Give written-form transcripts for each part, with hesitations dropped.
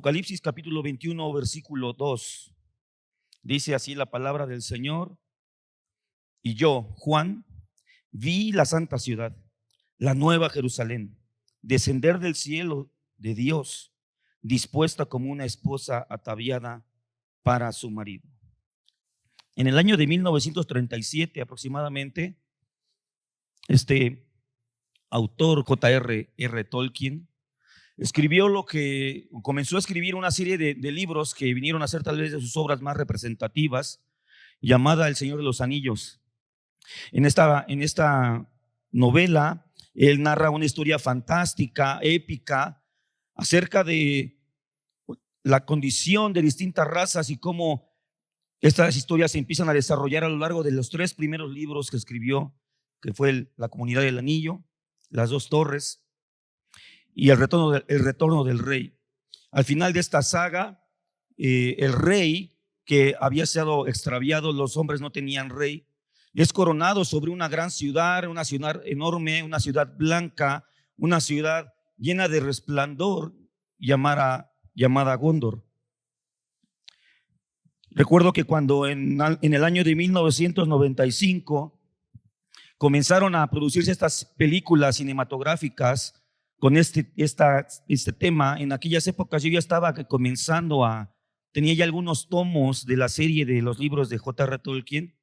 Apocalipsis capítulo 21, versículo 2. Dice así la palabra del Señor: y yo, Juan, vi la santa ciudad, la nueva Jerusalén, descender del cielo de Dios, dispuesta como una esposa ataviada para su marido. En el año de 1937 aproximadamente, autor J.R.R. Tolkien comenzó a escribir una serie de libros que vinieron a ser tal vez de sus obras más representativas, llamada El Señor de los Anillos. En esta novela, él narra una historia fantástica, épica, acerca de la condición de distintas razas y cómo estas historias se empiezan a desarrollar a lo largo de los 3 primeros libros que escribió, que fue La Comunidad del Anillo, Las Dos Torres y el retorno del rey. Al final de esta saga, el rey que había sido extraviado, los hombres no tenían rey, es coronado sobre una gran ciudad, una ciudad enorme, una ciudad blanca, una ciudad llena de resplandor llamada Gondor. Recuerdo que cuando en el año de 1995 comenzaron a producirse estas películas cinematográficas con este tema, en aquellas épocas yo ya estaba tenía ya algunos tomos de la serie de los libros de J.R. Tolkien,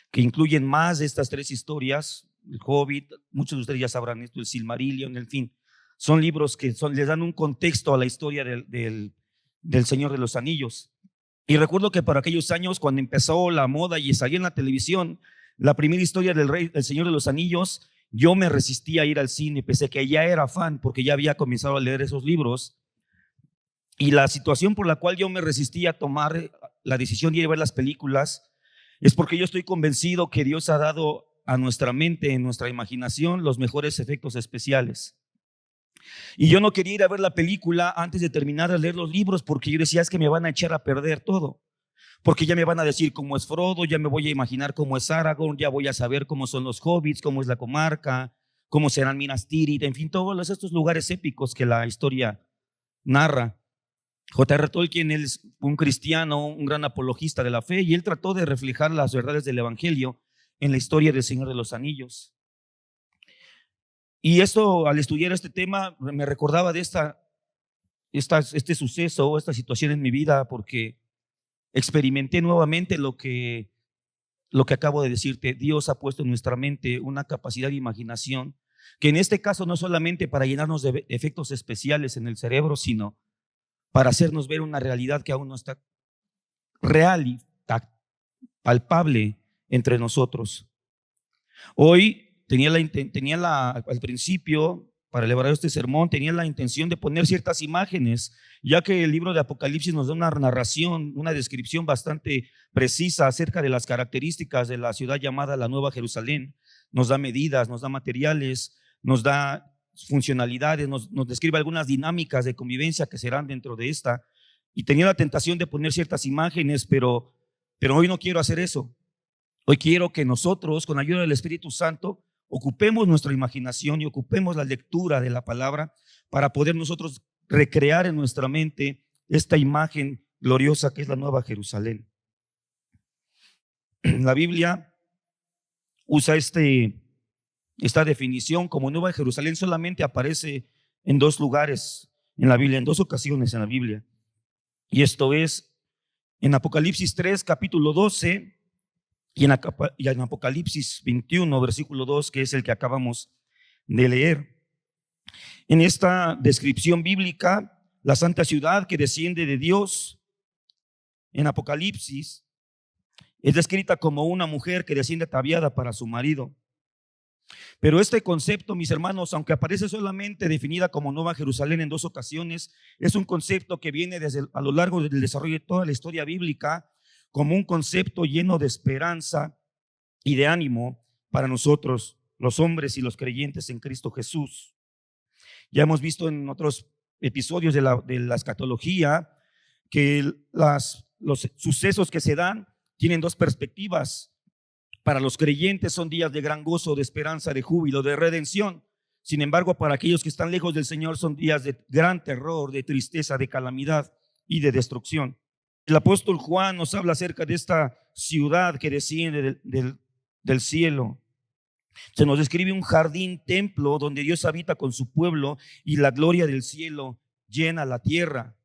que incluyen más de estas 3 historias, el Hobbit, muchos de ustedes ya sabrán esto, el Silmarillion, en fin, son libros que les dan un contexto a la historia del Señor de los Anillos. Y recuerdo que por aquellos años, cuando empezó la moda y salía en la televisión la primera historia del Señor de los Anillos, yo me resistía a ir al cine, pese a que ya era fan, porque ya había comenzado a leer esos libros. Y la situación por la cual yo me resistía a tomar la decisión de ir a ver las películas es porque yo estoy convencido que Dios ha dado a nuestra mente, en nuestra imaginación, los mejores efectos especiales. Y yo no quería ir a ver la película antes de terminar de leer los libros, porque yo decía, es que me van a echar a perder todo, porque ya me van a decir cómo es Frodo, ya me voy a imaginar cómo es Aragorn, ya voy a saber cómo son los hobbits, cómo es la comarca, cómo serán Minas Tirith, en fin, todos estos lugares épicos que la historia narra. J.R. Tolkien es un cristiano, un gran apologista de la fe, y él trató de reflejar las verdades del Evangelio en la historia del Señor de los Anillos. Y esto, al estudiar este tema, me recordaba de este suceso, esta situación en mi vida, porque experimenté nuevamente lo que acabo de decirte. Dios ha puesto en nuestra mente una capacidad de imaginación, que en este caso no solamente para llenarnos de efectos especiales en el cerebro, sino para hacernos ver una realidad que aún no está real y palpable entre nosotros. Hoy al principio, para elaborar este sermón, tenía la intención de poner ciertas imágenes, ya que el libro de Apocalipsis nos da una narración, una descripción bastante precisa acerca de las características de la ciudad llamada la Nueva Jerusalén. Nos da medidas, nos da materiales, nos da funcionalidades, nos describe algunas dinámicas de convivencia que serán dentro de esta. Y tenía la tentación de poner ciertas imágenes, pero hoy no quiero hacer eso. Hoy quiero que nosotros, con ayuda del Espíritu Santo, ocupemos nuestra imaginación y ocupemos la lectura de la palabra para poder nosotros recrear en nuestra mente esta imagen gloriosa que es la Nueva Jerusalén. La Biblia usa esta definición como Nueva Jerusalén, solamente aparece en 2 lugares en la Biblia, en 2 ocasiones en la Biblia. Y esto es en Apocalipsis 3, capítulo 12, y en Apocalipsis 21, versículo 2, que es el que acabamos de leer. En esta descripción bíblica, la santa ciudad que desciende de Dios en Apocalipsis es descrita como una mujer que desciende ataviada para su marido. Pero este concepto, mis hermanos, aunque aparece solamente definida como Nueva Jerusalén en 2 ocasiones, es un concepto que viene a lo largo del desarrollo de toda la historia bíblica como un concepto lleno de esperanza y de ánimo para nosotros, los hombres y los creyentes en Cristo Jesús. Ya hemos visto en otros episodios de la escatología que los sucesos que se dan tienen 2 perspectivas. Para los creyentes son días de gran gozo, de esperanza, de júbilo, de redención. Sin embargo, para aquellos que están lejos del Señor son días de gran terror, de tristeza, de calamidad y de destrucción. El apóstol Juan nos habla acerca de esta ciudad que desciende del cielo. Se nos describe un jardín templo donde Dios habita con su pueblo y la gloria del cielo llena la tierra.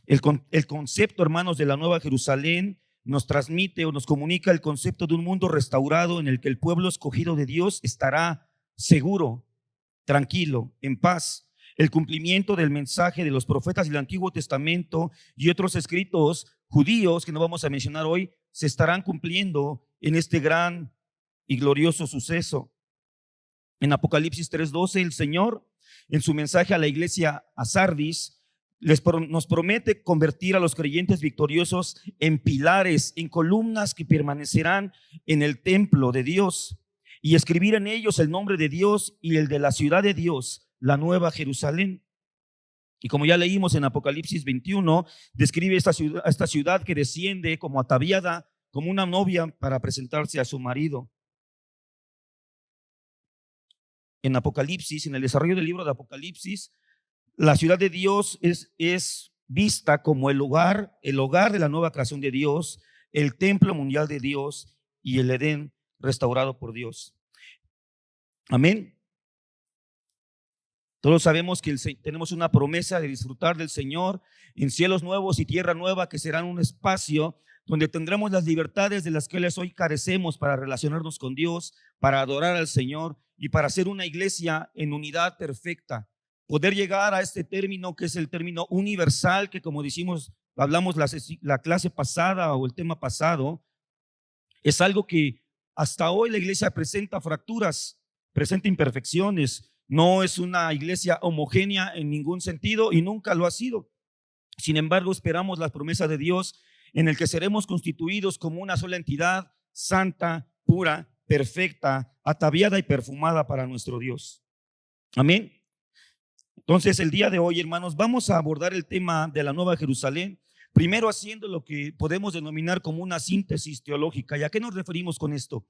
El concepto, hermanos, de la Nueva Jerusalén nos transmite o nos comunica el concepto de un mundo restaurado en el que el pueblo escogido de Dios estará seguro, tranquilo, en paz. El cumplimiento del mensaje de los profetas del Antiguo Testamento y otros escritos judíos que no vamos a mencionar hoy se estarán cumpliendo en este gran y glorioso suceso. En Apocalipsis 3:12, el Señor, en su mensaje a la iglesia a Sardis, nos promete convertir a los creyentes victoriosos en pilares, en columnas que permanecerán en el templo de Dios, y escribir en ellos el nombre de Dios y el de la ciudad de Dios, la Nueva Jerusalén. Y como ya leímos en Apocalipsis 21, describe esta ciudad que desciende como ataviada, como una novia para presentarse a su marido. En Apocalipsis, en el desarrollo del libro de Apocalipsis, la ciudad de Dios es vista como el hogar de la nueva creación de Dios, el templo mundial de Dios y el Edén restaurado por Dios. Amén. Todos sabemos que tenemos una promesa de disfrutar del Señor en cielos nuevos y tierra nueva, que serán un espacio donde tendremos las libertades de las que hoy carecemos para relacionarnos con Dios, para adorar al Señor y para ser una iglesia en unidad perfecta. Poder llegar a este término que es el término universal, que como decimos, hablamos la clase pasada o el tema pasado, es algo que hasta hoy la iglesia presenta fracturas, presenta imperfecciones. No es una iglesia homogénea en ningún sentido y nunca lo ha sido. Sin embargo, esperamos las promesas de Dios en el que seremos constituidos como una sola entidad, santa, pura, perfecta, ataviada y perfumada para nuestro Dios. Amén. Entonces, el día de hoy, hermanos, vamos a abordar el tema de la Nueva Jerusalén, primero haciendo lo que podemos denominar como una síntesis teológica. ¿Y a qué nos referimos con esto?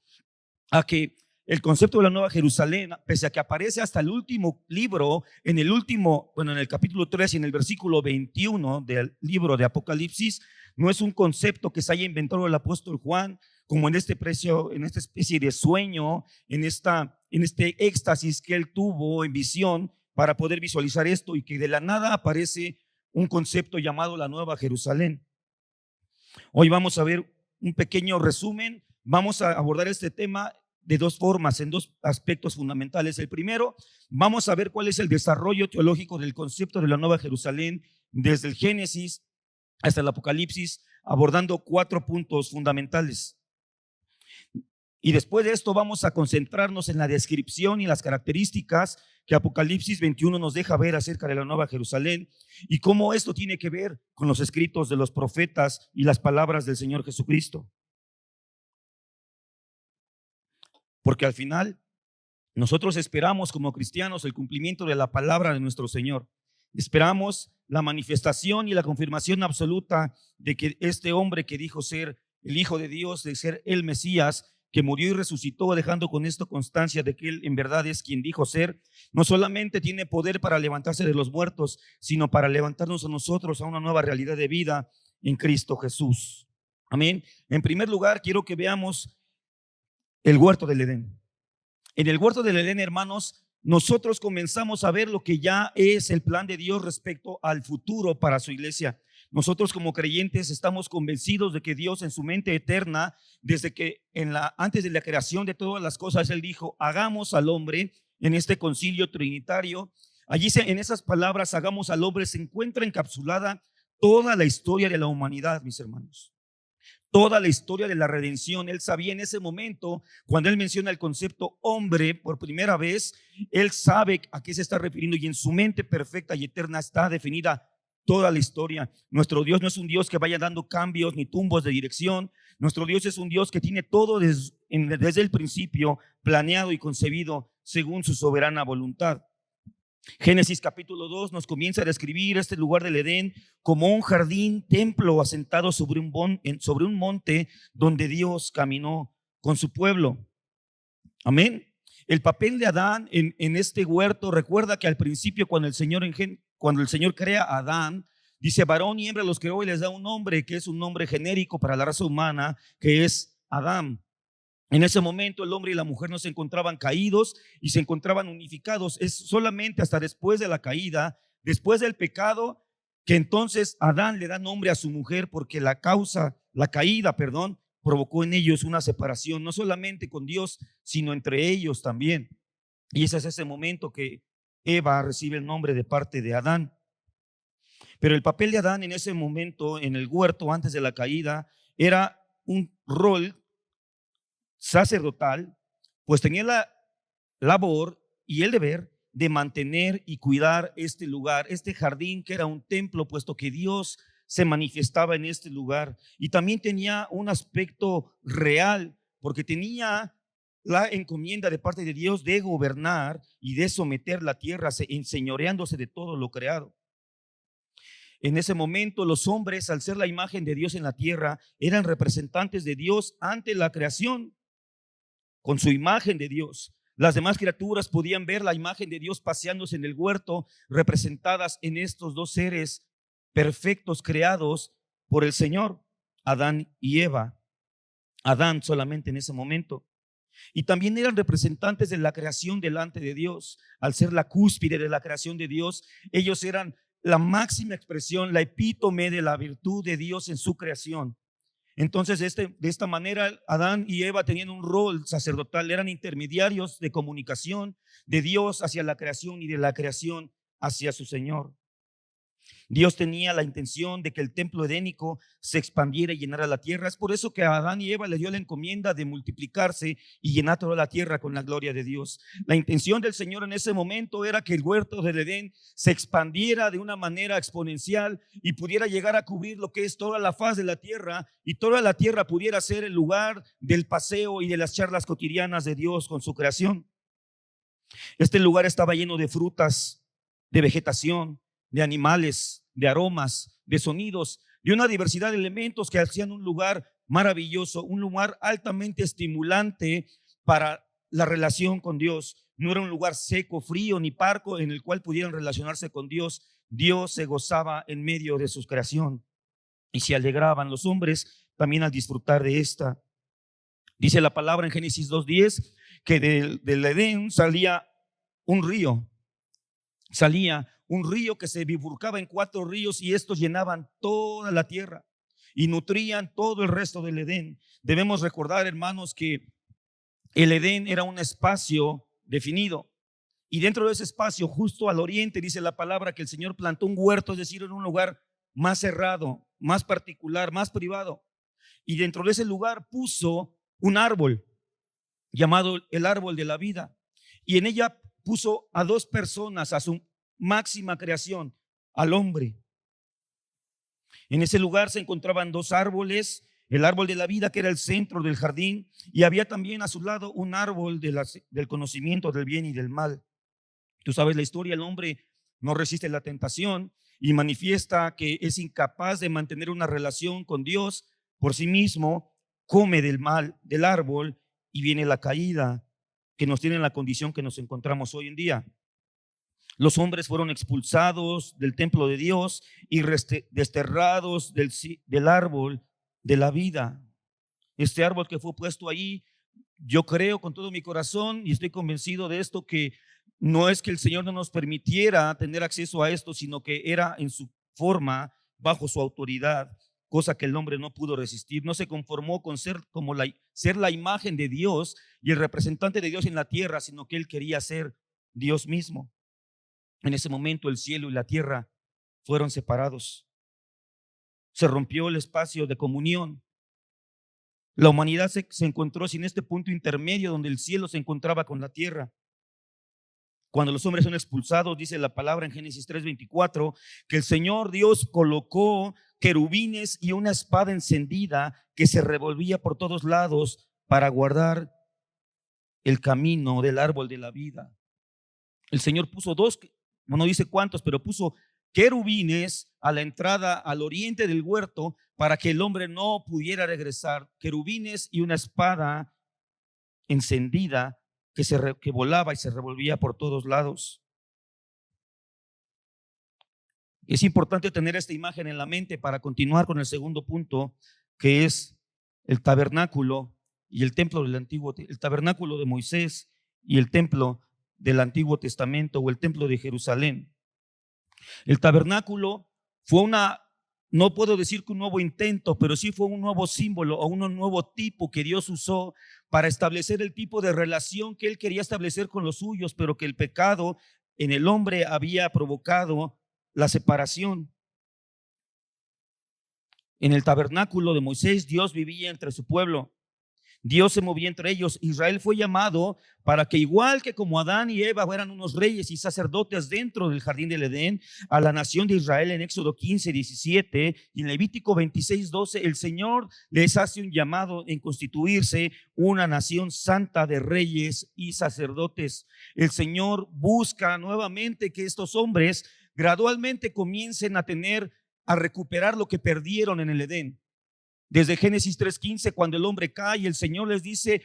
A que el concepto de la Nueva Jerusalén, pese a que aparece hasta el último libro, en el capítulo 3 y en el versículo 21 del libro de Apocalipsis, no es un concepto que se haya inventado el apóstol Juan, como en esta especie de sueño, en este éxtasis que él tuvo en visión para poder visualizar esto, y que de la nada aparece un concepto llamado la Nueva Jerusalén. Hoy vamos a ver un pequeño resumen. Vamos a abordar este tema de dos formas, en dos aspectos fundamentales. El primero, vamos a ver cuál es el desarrollo teológico del concepto de la Nueva Jerusalén desde el Génesis hasta el Apocalipsis, abordando 4 puntos fundamentales. Y después de esto vamos a concentrarnos en la descripción y las características que Apocalipsis 21 nos deja ver acerca de la Nueva Jerusalén y cómo esto tiene que ver con los escritos de los profetas y las palabras del Señor Jesucristo. Porque al final nosotros esperamos como cristianos el cumplimiento de la palabra de nuestro Señor. Esperamos la manifestación y la confirmación absoluta de que este hombre que dijo ser el Hijo de Dios, de ser el Mesías, que murió y resucitó, dejando con esto constancia de que él en verdad es quien dijo ser, no solamente tiene poder para levantarse de los muertos, sino para levantarnos a nosotros a una nueva realidad de vida en Cristo Jesús. Amén. En primer lugar, quiero que veamos el huerto del Edén. En el huerto del Edén, hermanos, nosotros comenzamos a ver lo que ya es el plan de Dios respecto al futuro para su iglesia. Nosotros como creyentes estamos convencidos de que Dios en su mente eterna, desde que antes de la creación de todas las cosas, Él dijo, hagamos al hombre en este concilio trinitario. Allí en esas palabras, hagamos al hombre, se encuentra encapsulada toda la historia de la humanidad, mis hermanos. Toda la historia de la redención. Él sabía en ese momento, cuando él menciona el concepto hombre por primera vez, él sabe a qué se está refiriendo y en su mente perfecta y eterna está definida toda la historia. Nuestro Dios no es un Dios que vaya dando cambios ni tumbos de dirección. Nuestro Dios es un Dios que tiene todo desde el principio planeado y concebido según su soberana voluntad. Génesis capítulo 2 nos comienza a describir este lugar del Edén como un jardín, templo asentado sobre un monte donde Dios caminó con su pueblo. Amén. El papel de Adán en este huerto, recuerda que al principio cuando el Señor crea a Adán, dice varón y hembra los creó y les da un nombre que es un nombre genérico para la raza humana, que es Adán. En ese momento el hombre y la mujer no se encontraban caídos y se encontraban unificados. Es solamente hasta después de la caída, después del pecado, que entonces Adán le da nombre a su mujer, porque la caída, perdón, provocó en ellos una separación, no solamente con Dios, sino entre ellos también. Y ese es ese momento que Eva recibe el nombre de parte de Adán. Pero el papel de Adán en ese momento, en el huerto antes de la caída, era un rol sacerdotal, pues tenía la labor y el deber de mantener y cuidar este lugar, este jardín que era un templo, puesto que Dios se manifestaba en este lugar. Y también tenía un aspecto real, porque tenía la encomienda de parte de Dios de gobernar y de someter la tierra, enseñoreándose de todo lo creado. En ese momento los hombres, al ser la imagen de Dios en la tierra, eran representantes de Dios ante la creación, con su imagen de Dios. Las demás criaturas podían ver la imagen de Dios paseándose en el huerto, representadas en estos dos seres perfectos creados por el Señor, Adán y Eva. Adán solamente en ese momento. Y también eran representantes de la creación delante de Dios. Al ser la cúspide de la creación de Dios, ellos eran la máxima expresión, la epítome de la virtud de Dios en su creación. Entonces, de esta manera, Adán y Eva tenían un rol sacerdotal, eran intermediarios de comunicación de Dios hacia la creación y de la creación hacia su Señor. Dios tenía la intención de que el templo edénico se expandiera y llenara la tierra. Es por eso que a Adán y Eva le dio la encomienda de multiplicarse y llenar toda la tierra con la gloria de Dios. La intención del Señor en ese momento era que el huerto del Edén se expandiera de una manera exponencial y pudiera llegar a cubrir lo que es toda la faz de la tierra, y toda la tierra pudiera ser el lugar del paseo y de las charlas cotidianas de Dios con su creación. Este lugar estaba lleno de frutas, de vegetación, de animales, de aromas, de sonidos, de una diversidad de elementos que hacían un lugar maravilloso, un lugar altamente estimulante para la relación con Dios. No era un lugar seco, frío ni parco en el cual pudieran relacionarse con Dios. Dios se gozaba en medio de su creación y se alegraban los hombres también al disfrutar de esta. Dice la palabra en Génesis 2:10 que del Edén salía un río que se bifurcaba en 4 ríos, y estos llenaban toda la tierra y nutrían todo el resto del Edén. Debemos recordar, hermanos, que el Edén era un espacio definido, y dentro de ese espacio, justo al oriente, dice la palabra que el Señor plantó un huerto, es decir, en un lugar más cerrado, más particular, más privado, y dentro de ese lugar puso un árbol llamado el árbol de la vida, y en ella puso a 2 personas, a su máxima creación, al hombre. En ese lugar se encontraban 2 árboles, el árbol de la vida, que era el centro del jardín, y había también a su lado un árbol del conocimiento del bien y del mal. Tú sabes la historia, el hombre no resiste la tentación y manifiesta que es incapaz de mantener una relación con Dios por sí mismo, come del mal del árbol, y viene la caída que nos tiene en la condición que nos encontramos hoy en día. Los hombres fueron expulsados del templo de Dios y desterrados del árbol de la vida. Este árbol que fue puesto ahí, yo creo con todo mi corazón y estoy convencido de esto, que no es que el Señor no nos permitiera tener acceso a esto, sino que era en su forma, bajo su autoridad, cosa que el hombre no pudo resistir. No se conformó con ser la imagen de Dios y el representante de Dios en la tierra, sino que él quería ser Dios mismo. En ese momento el cielo y la tierra fueron separados. Se rompió el espacio de comunión. La humanidad se encontró sin este punto intermedio donde el cielo se encontraba con la tierra. Cuando los hombres son expulsados, dice la palabra en Génesis 3:24, que el Señor Dios colocó querubines y una espada encendida que se revolvía por todos lados para guardar el camino del árbol de la vida. El Señor puso 2, no dice cuántos, pero puso querubines a la entrada al oriente del huerto para que el hombre no pudiera regresar. Querubines y una espada encendida que volaba y se revolvía por todos lados. Es importante tener esta imagen en la mente para continuar con el segundo punto, que es el tabernáculo y el templo del el tabernáculo de Moisés y el templo del Antiguo Testamento, o el templo de Jerusalén. El tabernáculo fue no puedo decir que un nuevo intento, pero sí fue un nuevo símbolo o un nuevo tipo que Dios usó para establecer el tipo de relación que Él quería establecer con los suyos, pero que el pecado en el hombre había provocado la separación. En el tabernáculo de Moisés, Dios vivía entre su pueblo. Dios se movía entre ellos. Israel fue llamado para que, igual que como Adán y Eva eran unos reyes y sacerdotes dentro del jardín del Edén, a la nación de Israel en Éxodo 15:17 y en Levítico 26:12, el Señor les hace un llamado en constituirse una nación santa de reyes y sacerdotes. El Señor busca nuevamente que estos hombres gradualmente comiencen a recuperar lo que perdieron en el Edén. Desde Génesis 3:15, cuando el hombre cae, el Señor les dice,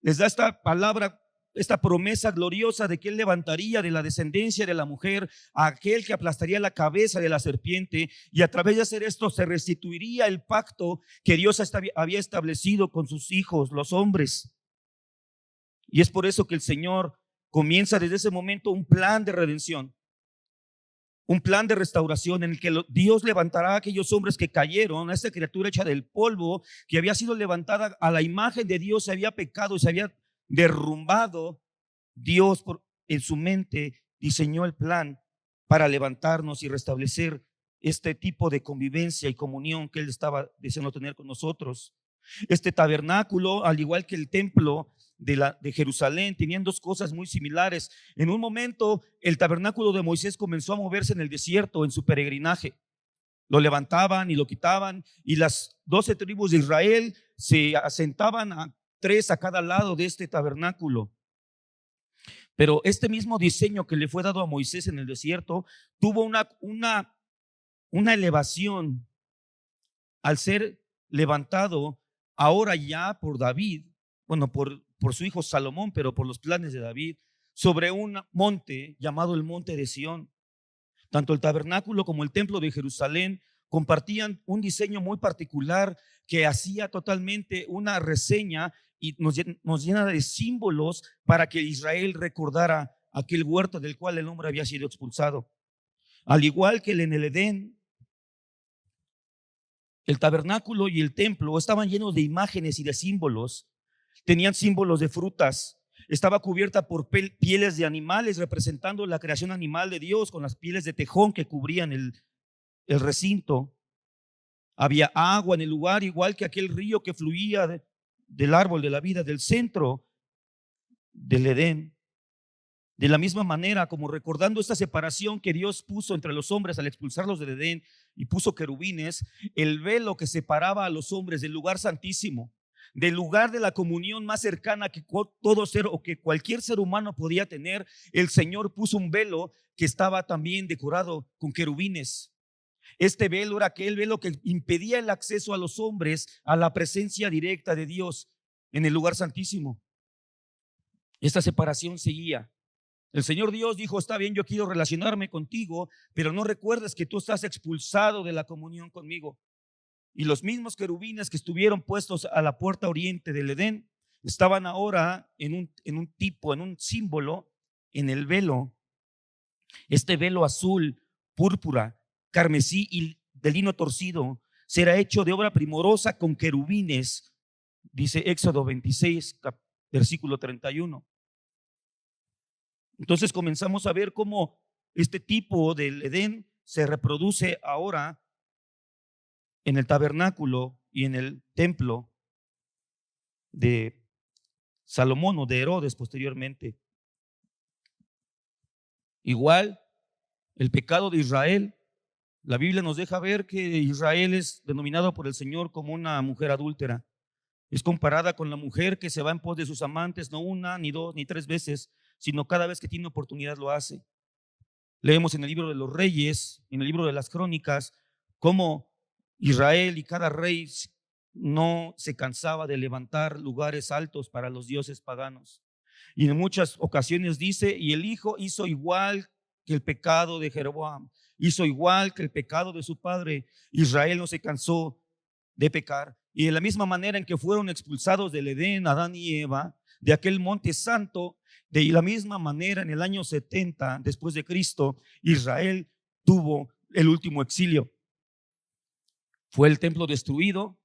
les da esta palabra, esta promesa gloriosa de que Él levantaría de la descendencia de la mujer a aquel que aplastaría la cabeza de la serpiente, y a través de hacer esto se restituiría el pacto que Dios había establecido con sus hijos, los hombres. Y es por eso que el Señor comienza desde ese momento un plan de redención, un plan de restauración en el que Dios levantará a aquellos hombres que cayeron, a esta criatura hecha del polvo, que había sido levantada a la imagen de Dios, se había pecado y se había derrumbado. Dios en su mente diseñó el plan para levantarnos y restablecer este tipo de convivencia y comunión que Él estaba deseando tener con nosotros. Este tabernáculo, al igual que el templo de Jerusalén, tenían dos cosas muy similares. En un momento, el tabernáculo de Moisés comenzó a moverse en el desierto en su peregrinaje. Lo levantaban y lo quitaban, y las 12 tribus de Israel se asentaban a 3 a cada lado de este tabernáculo. Pero este mismo diseño que le fue dado a Moisés en el desierto tuvo una elevación al ser levantado ahora ya por David, bueno, por su hijo Salomón, pero por los planes de David, sobre un monte llamado el monte de Sión. Tanto el tabernáculo como el templo de Jerusalén compartían un diseño muy particular que hacía totalmente una reseña y nos llena de símbolos para que Israel recordara aquel huerto del cual el hombre había sido expulsado. Al igual que en el Edén, el tabernáculo y el templo estaban llenos de imágenes y de símbolos. Tenían símbolos de frutas. Estaba cubierta por pieles de animales, representando la creación animal de Dios, con las pieles de tejón que cubrían el recinto. Había agua en el lugar, igual que aquel río que fluía del árbol de la vida, del centro del Edén. De la misma manera, como recordando esta separación que Dios puso entre los hombres al expulsarlos del Edén y puso querubines, el velo que separaba a los hombres del lugar santísimo, del lugar de la comunión más cercana que todo ser o que cualquier ser humano podía tener, el Señor puso un velo que estaba también decorado con querubines. Este velo era aquel velo que impedía el acceso a los hombres a la presencia directa de Dios en el lugar santísimo. Esta separación seguía. El Señor Dios dijo, está bien, yo quiero relacionarme contigo, pero no recuerdes que tú estás expulsado de la comunión conmigo. Y los mismos querubines que estuvieron puestos a la puerta oriente del Edén estaban ahora en un símbolo, en el velo. Este velo azul, púrpura, carmesí y de lino torcido será hecho de obra primorosa con querubines, dice Éxodo 26, versículo 31. Entonces comenzamos a ver cómo este tipo del Edén se reproduce ahora en el tabernáculo y en el templo de Salomón o de Herodes posteriormente. Igual, el pecado de Israel, la Biblia nos deja ver que Israel es denominado por el Señor como una mujer adúltera. Es comparada con la mujer que se va en pos de sus amantes, no una, ni dos, ni tres veces, sino cada vez que tiene oportunidad lo hace. Leemos en el libro de los Reyes, en el libro de las Crónicas, cómo Israel y cada rey no se cansaba de levantar lugares altos para los dioses paganos. Y en muchas ocasiones dice, y el hijo hizo igual que el pecado de Jeroboam, hizo igual que el pecado de su padre. Israel no se cansó de pecar. Y de la misma manera en que fueron expulsados del Edén, Adán y Eva, de aquel monte santo, de la misma manera en el año 70 después de Cristo, Israel tuvo el último exilio. Fue el templo destruido.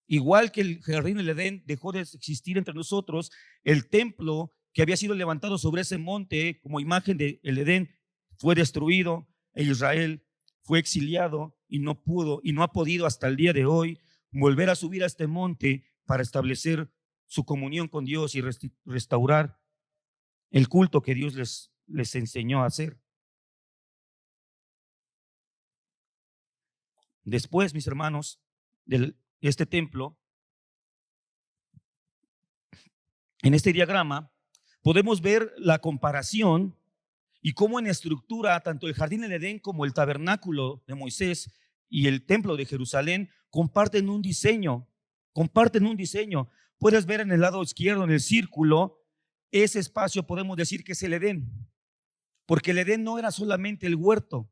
Igual que el jardín del Edén dejó de existir entre nosotros, el templo que había sido levantado sobre ese monte como imagen del Edén fue destruido e Israel fue exiliado y no pudo y no ha podido hasta el día de hoy volver a subir a este monte para establecer su comunión con Dios y restaurar el culto que Dios les enseñó a hacer. Después, mis hermanos, de este templo, en este diagrama podemos ver la comparación y cómo en estructura tanto el jardín del Edén como el tabernáculo de Moisés y el templo de Jerusalén comparten un diseño. Puedes ver en el lado izquierdo, en el círculo, ese espacio podemos decir que es el Edén, porque el Edén no era solamente el huerto,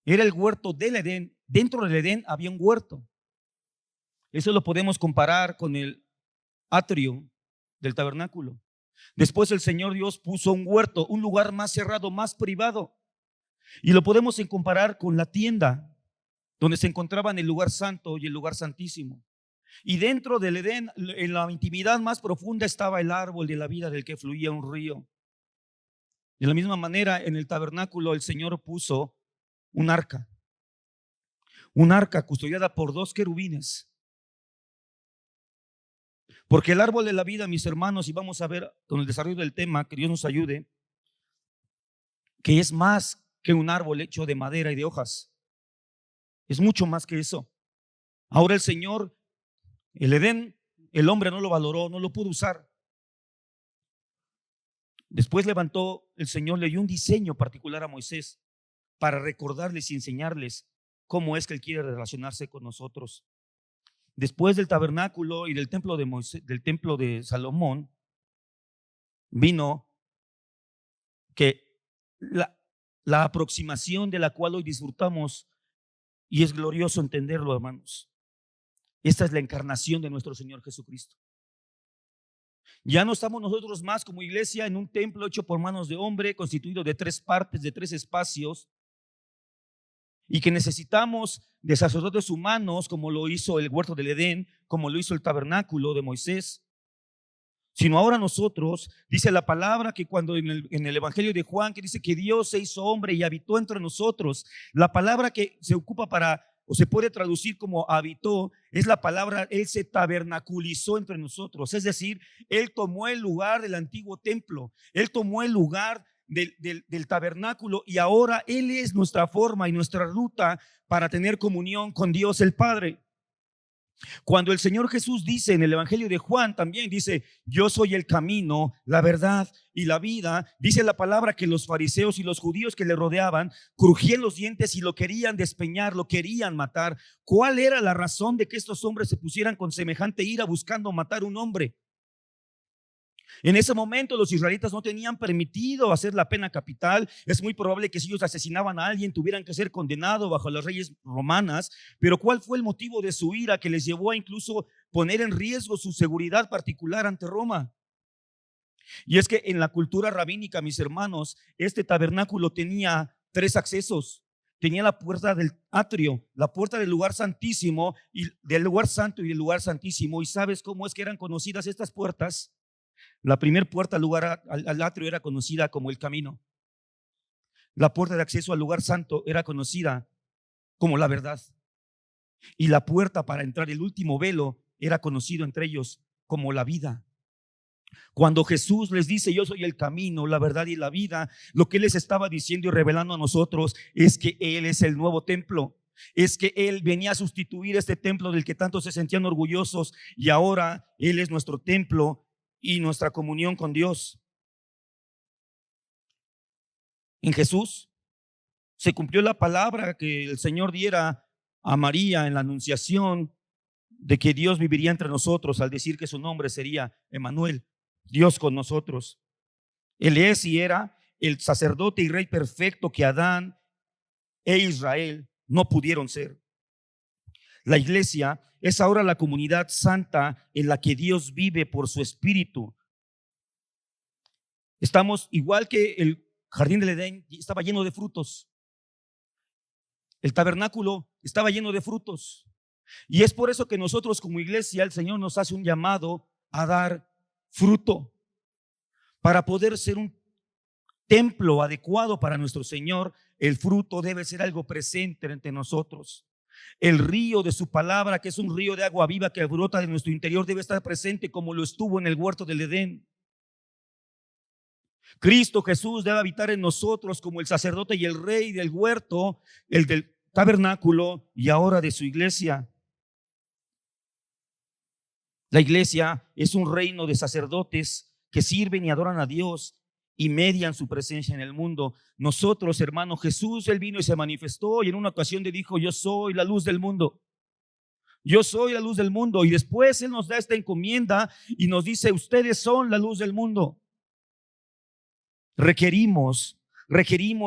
era el huerto del Edén. Dentro del Edén había un huerto. Eso lo podemos comparar con el atrio del tabernáculo. Después el Señor Dios puso un huerto, un lugar más cerrado, más privado. Y lo podemos comparar con la tienda, donde se encontraban el lugar santo y el lugar santísimo. Y dentro del Edén, en la intimidad más profunda, estaba el árbol de la vida del que fluía un río. De la misma manera, en el tabernáculo el Señor puso un arca custodiada por 2 querubines. Porque el árbol de la vida, mis hermanos, y vamos a ver con el desarrollo del tema, que Dios nos ayude, que es más que un árbol hecho de madera y de hojas. Es mucho más que eso. Ahora el Señor, el Edén, el hombre no lo valoró, no lo pudo usar. Después levantó el Señor, le dio un diseño particular a Moisés para recordarles y enseñarles cómo es que Él quiere relacionarse con nosotros. Después del tabernáculo y del templo de Moisés, del templo de Salomón, vino que la aproximación de la cual hoy disfrutamos, y es glorioso entenderlo, hermanos. Esta es la encarnación de nuestro Señor Jesucristo. Ya no estamos nosotros más como iglesia en un templo hecho por manos de hombre, constituido de 3 partes, de 3 espacios, y que necesitamos de sacerdotes humanos, como lo hizo el huerto del Edén, como lo hizo el tabernáculo de Moisés, sino ahora nosotros, dice la palabra que cuando en el Evangelio de Juan, que dice que Dios se hizo hombre y habitó entre nosotros, la palabra que se ocupa para, o se puede traducir como habitó, es la palabra, Él se tabernaculizó entre nosotros, es decir, Él tomó el lugar del antiguo templo, Él tomó el lugar del tabernáculo, y ahora Él es nuestra forma y nuestra ruta para tener comunión con Dios el Padre. Cuando el Señor Jesús dice en el Evangelio de Juan, también dice: yo soy el camino, la verdad y la vida, dice la palabra que los fariseos y los judíos que le rodeaban crujían los dientes y lo querían despeñar, lo querían matar. ¿Cuál era la razón de que estos hombres se pusieran con semejante ira buscando matar a un hombre? En ese momento los israelitas no tenían permitido hacer la pena capital. Es muy probable que si ellos asesinaban a alguien tuvieran que ser condenados bajo las leyes romanas. Pero ¿cuál fue el motivo de su ira que les llevó a incluso poner en riesgo su seguridad particular ante Roma? Y es que en la cultura rabínica, mis hermanos, este tabernáculo tenía 3 accesos. Tenía la puerta del atrio, la puerta del lugar santísimo, y del lugar santo y del lugar santísimo. ¿Y sabes cómo es que eran conocidas estas puertas? La primera puerta al atrio era conocida como el camino. La puerta de acceso al lugar santo era conocida como la verdad. Y la puerta para entrar, el último velo, era conocido entre ellos como la vida. Cuando Jesús les dice: yo soy el camino, la verdad y la vida, lo que Él les estaba diciendo y revelando a nosotros es que Él es el nuevo templo. Es que Él venía a sustituir este templo del que tanto se sentían orgullosos, y ahora Él es nuestro templo y nuestra comunión con Dios. En Jesús se cumplió la palabra que el Señor diera a María en la anunciación de que Dios viviría entre nosotros, al decir que su nombre sería Emmanuel, Dios con nosotros. Él es y era el sacerdote y rey perfecto que Adán e Israel no pudieron ser. La iglesia es ahora la comunidad santa en la que Dios vive por su Espíritu. Estamos igual que el jardín del Edén, estaba lleno de frutos. El tabernáculo estaba lleno de frutos. Y es por eso que nosotros como iglesia, el Señor nos hace un llamado a dar fruto. Para poder ser un templo adecuado para nuestro Señor, el fruto debe ser algo presente entre nosotros. El río de su palabra, que es un río de agua viva que brota de nuestro interior, debe estar presente como lo estuvo en el huerto del Edén. Cristo Jesús debe habitar en nosotros como el sacerdote y el rey del huerto, el del tabernáculo y ahora de su iglesia. La iglesia es un reino de sacerdotes que sirven y adoran a Dios y median su presencia en el mundo. Nosotros, hermano, Jesús, Él vino y se manifestó y en una ocasión le dijo: yo soy la luz del mundo. Yo soy la luz del mundo. Y después Él nos da esta encomienda y nos dice: ustedes son la luz del mundo. Requerimos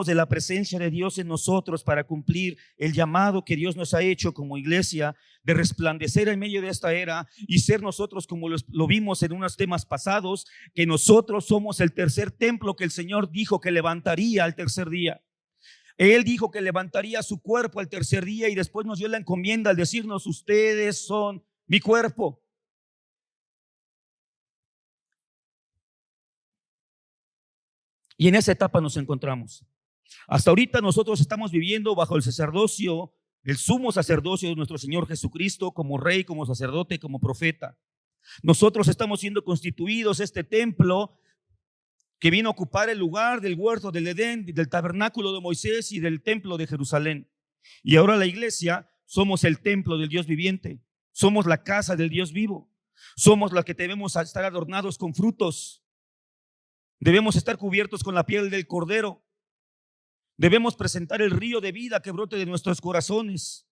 de la presencia de Dios en nosotros para cumplir el llamado que Dios nos ha hecho como iglesia de resplandecer en medio de esta era y ser nosotros, como lo vimos en unos temas pasados, que nosotros somos el tercer templo que el Señor dijo que levantaría al tercer día. Él dijo que levantaría su cuerpo al tercer día y después nos dio la encomienda al decirnos: ustedes son mi cuerpo. Y en esa etapa nos encontramos. Hasta ahorita nosotros estamos viviendo bajo el sacerdocio, el sumo sacerdocio de nuestro Señor Jesucristo, como rey, como sacerdote, como profeta. Nosotros estamos siendo constituidos este templo que vino a ocupar el lugar del huerto del Edén, del tabernáculo de Moisés y del templo de Jerusalén. Y ahora la iglesia somos el templo del Dios viviente, somos la casa del Dios vivo, somos la que debemos estar adornados con frutos. Debemos estar cubiertos con la piel del cordero. Debemos presentar el río de vida que brote de nuestros corazones.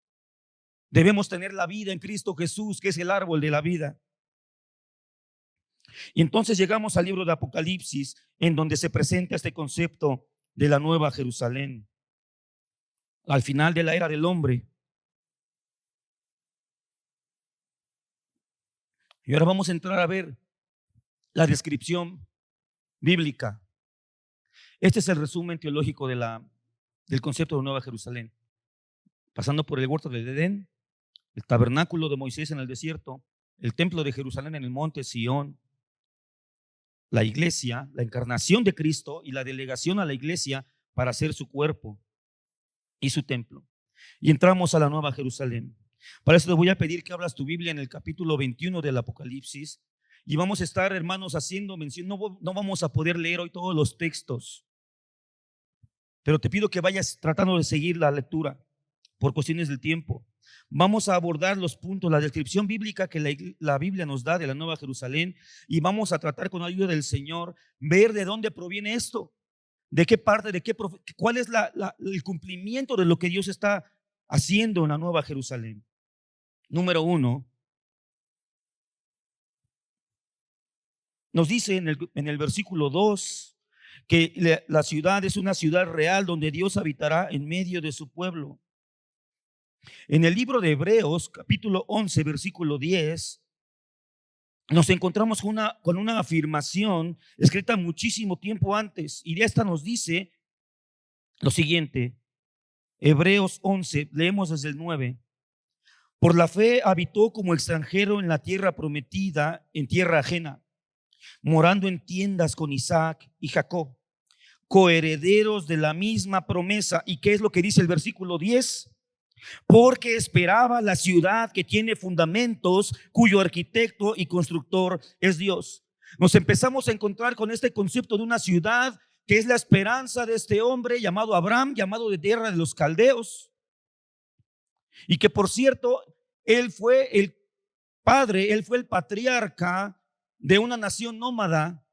Debemos tener la vida en Cristo Jesús, que es el árbol de la vida. Y entonces llegamos al libro de Apocalipsis, en donde se presenta este concepto de la nueva Jerusalén, al final de la era del hombre. Y ahora vamos a entrar a ver la descripción bíblica. Este es el resumen teológico del concepto de Nueva Jerusalén, pasando por el huerto del Edén, el tabernáculo de Moisés en el desierto, el templo de Jerusalén en el monte Sión, la iglesia, la encarnación de Cristo y la delegación a la iglesia para ser su cuerpo y su templo. Y entramos a la Nueva Jerusalén. Para eso te voy a pedir que abras tu Biblia en el capítulo 21 del Apocalipsis. Y vamos a estar, hermanos, haciendo mención. No vamos a poder leer hoy todos los textos, pero te pido que vayas tratando de seguir la lectura por cuestiones del tiempo. Vamos a abordar los puntos, la descripción bíblica que la Biblia nos da de la Nueva Jerusalén, y vamos a tratar con la ayuda del Señor ver de dónde proviene esto, de qué parte, cuál es el cumplimiento de lo que Dios está haciendo en la Nueva Jerusalén. Número 1. Nos dice en el versículo 2 que la ciudad es una ciudad real donde Dios habitará en medio de su pueblo. En el libro de Hebreos, capítulo 11, versículo 10, nos encontramos con una afirmación escrita muchísimo tiempo antes, y de esta nos dice lo siguiente. Hebreos 11, leemos desde el 9. Por la fe habitó como extranjero en la tierra prometida, en tierra ajena, morando en tiendas con Isaac y Jacob, coherederos de la misma promesa. ¿Y qué es lo que dice el versículo 10? Porque esperaba la ciudad que tiene fundamentos, cuyo arquitecto y constructor es Dios. Nos empezamos a encontrar con este concepto de una ciudad que es la esperanza de este hombre llamado Abraham, llamado de tierra de los caldeos, y que, por cierto, él fue el padre, él fue el patriarca de una nación nómada.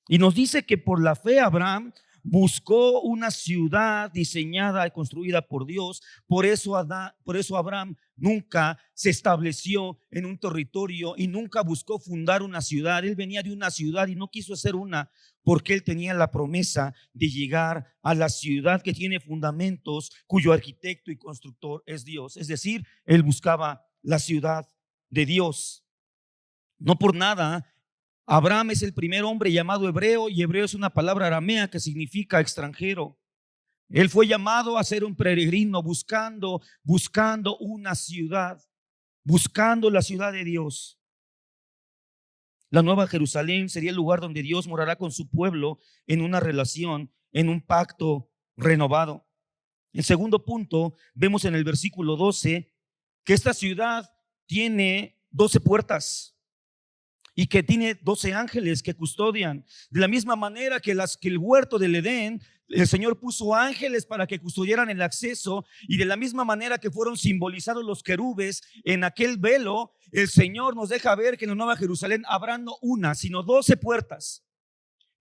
Y nos dice que por la fe Abraham buscó una ciudad diseñada y construida por Dios. Por eso Abraham nunca se estableció en un territorio y nunca buscó fundar una ciudad. Él venía de una ciudad y no quiso hacer una, porque él tenía la promesa de llegar a la ciudad que tiene fundamentos, cuyo arquitecto y constructor es Dios. Es decir, él buscaba la ciudad de Dios. No por nada, Abraham es el primer hombre llamado hebreo, y hebreo es una palabra aramea que significa extranjero. Él fue llamado a ser un peregrino buscando una ciudad, buscando la ciudad de Dios. La Nueva Jerusalén sería el lugar donde Dios morará con su pueblo en una relación, en un pacto renovado. El segundo punto, vemos en el versículo 12 que esta ciudad tiene 12 puertas y que tiene 12 ángeles que custodian. De la misma manera que el huerto del Edén, el Señor puso ángeles para que custodiaran el acceso, y de la misma manera que fueron simbolizados los querubes en aquel velo, el Señor nos deja ver que en la Nueva Jerusalén habrá no una, sino 12 puertas,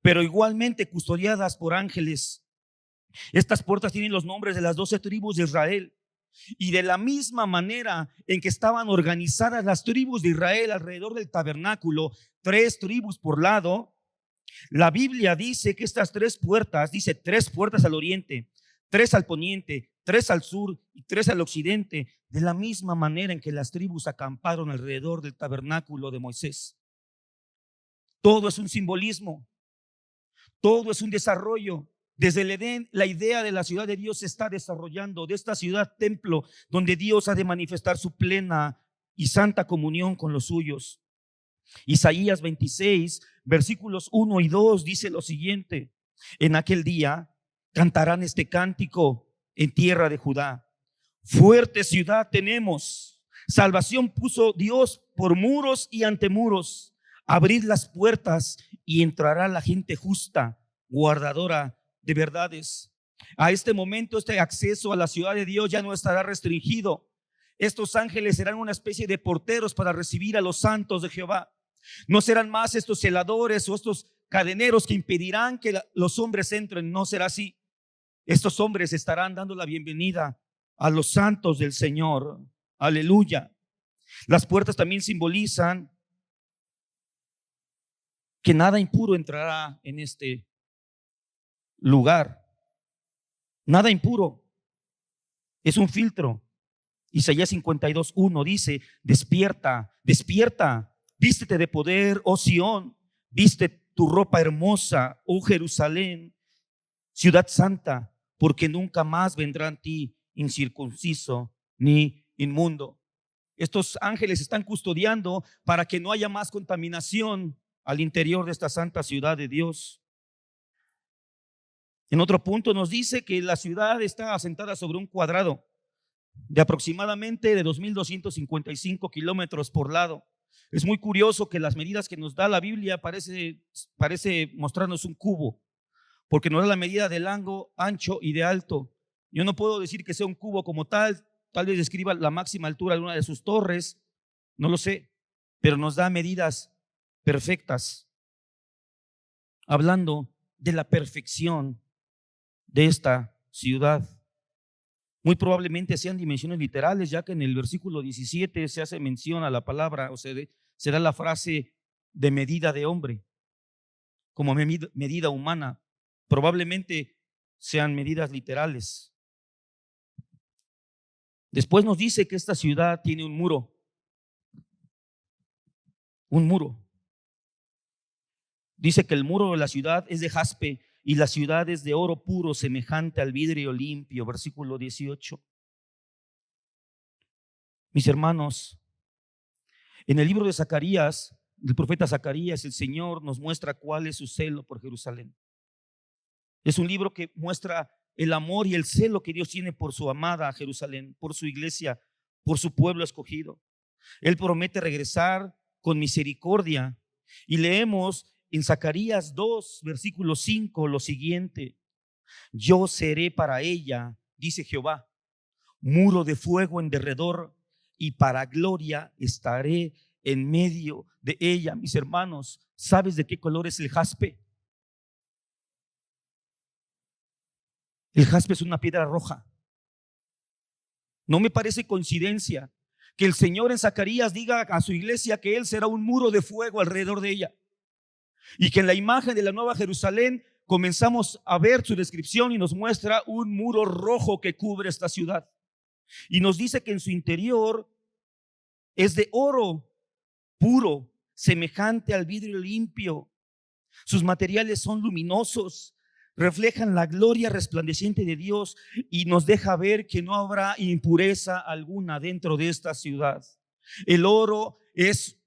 pero igualmente custodiadas por ángeles. Estas puertas tienen los nombres de las 12 tribus de Israel. Y de la misma manera en que estaban organizadas las tribus de Israel alrededor del tabernáculo, 3 tribus por lado, la Biblia dice que estas 3 puertas, dice 3 puertas al oriente, 3 al poniente, 3 al sur y 3 al occidente, de la misma manera en que las tribus acamparon alrededor del tabernáculo de Moisés. Todo es un simbolismo, todo es un desarrollo. Desde el Edén, la idea de la ciudad de Dios se está desarrollando, de esta ciudad templo, donde Dios ha de manifestar su plena y santa comunión con los suyos. Isaías 26, versículos 1 y 2 dice lo siguiente: en aquel día cantarán este cántico en tierra de Judá. Fuerte ciudad tenemos, salvación puso Dios por muros y antemuros. Abrid las puertas y entrará la gente justa, guardadora de verdades. A este momento, este acceso a la ciudad de Dios ya no estará restringido. Estos ángeles serán una especie de porteros para recibir a los santos de Jehová. No serán más estos celadores o estos cadeneros que impedirán que los hombres entren. No será así. Estos hombres estarán dando la bienvenida a los santos del Señor. Aleluya. Las puertas también simbolizan que nada impuro entrará en este lugar. Nada impuro. Es un filtro. Isaías 52:1 dice: despierta, despierta, vístete de poder, oh Sión, viste tu ropa hermosa, oh Jerusalén, ciudad santa, porque nunca más vendrá en ti incircunciso ni inmundo. Estos ángeles están custodiando para que no haya más contaminación al interior de esta santa ciudad de Dios. En otro punto nos dice que la ciudad está asentada sobre un cuadrado de aproximadamente de 2.255 kilómetros por lado. Es muy curioso que las medidas que nos da la Biblia parece mostrarnos un cubo, porque nos da la medida del ancho y de alto. Yo no puedo decir que sea un cubo como tal vez describa la máxima altura de una de sus torres, no lo sé, pero nos da medidas perfectas, hablando de la perfección de esta ciudad. Muy probablemente sean dimensiones literales, ya que en el versículo 17 se hace mención a la palabra, o sea, se da la frase de medida de hombre, como medida humana. Probablemente sean medidas literales. Después nos dice que esta ciudad tiene un muro. Un muro. Dice que el muro de la ciudad es de jaspe y la ciudad es de oro puro, semejante al vidrio limpio. Versículo 18. Mis hermanos, en el libro de Zacarías, del profeta Zacarías, el Señor nos muestra cuál es su celo por Jerusalén. Es un libro que muestra el amor y el celo que Dios tiene por su amada Jerusalén, por su iglesia, por su pueblo escogido. Él promete regresar con misericordia. Y leemos en Zacarías 2, versículo 5, lo siguiente: yo seré para ella, dice Jehová, muro de fuego en derredor, y para gloria estaré en medio de ella. Mis hermanos, ¿sabes de qué color es el jaspe? El jaspe es una piedra roja. No me parece coincidencia que el Señor en Zacarías diga a su iglesia que Él será un muro de fuego alrededor de ella. Y que en la imagen de la Nueva Jerusalén comenzamos a ver su descripción y nos muestra un muro rojo que cubre esta ciudad. Y nos dice que en su interior es de oro puro, semejante al vidrio limpio. Sus materiales son luminosos, reflejan la gloria resplandeciente de Dios y nos deja ver que no habrá impureza alguna dentro de esta ciudad. El oro es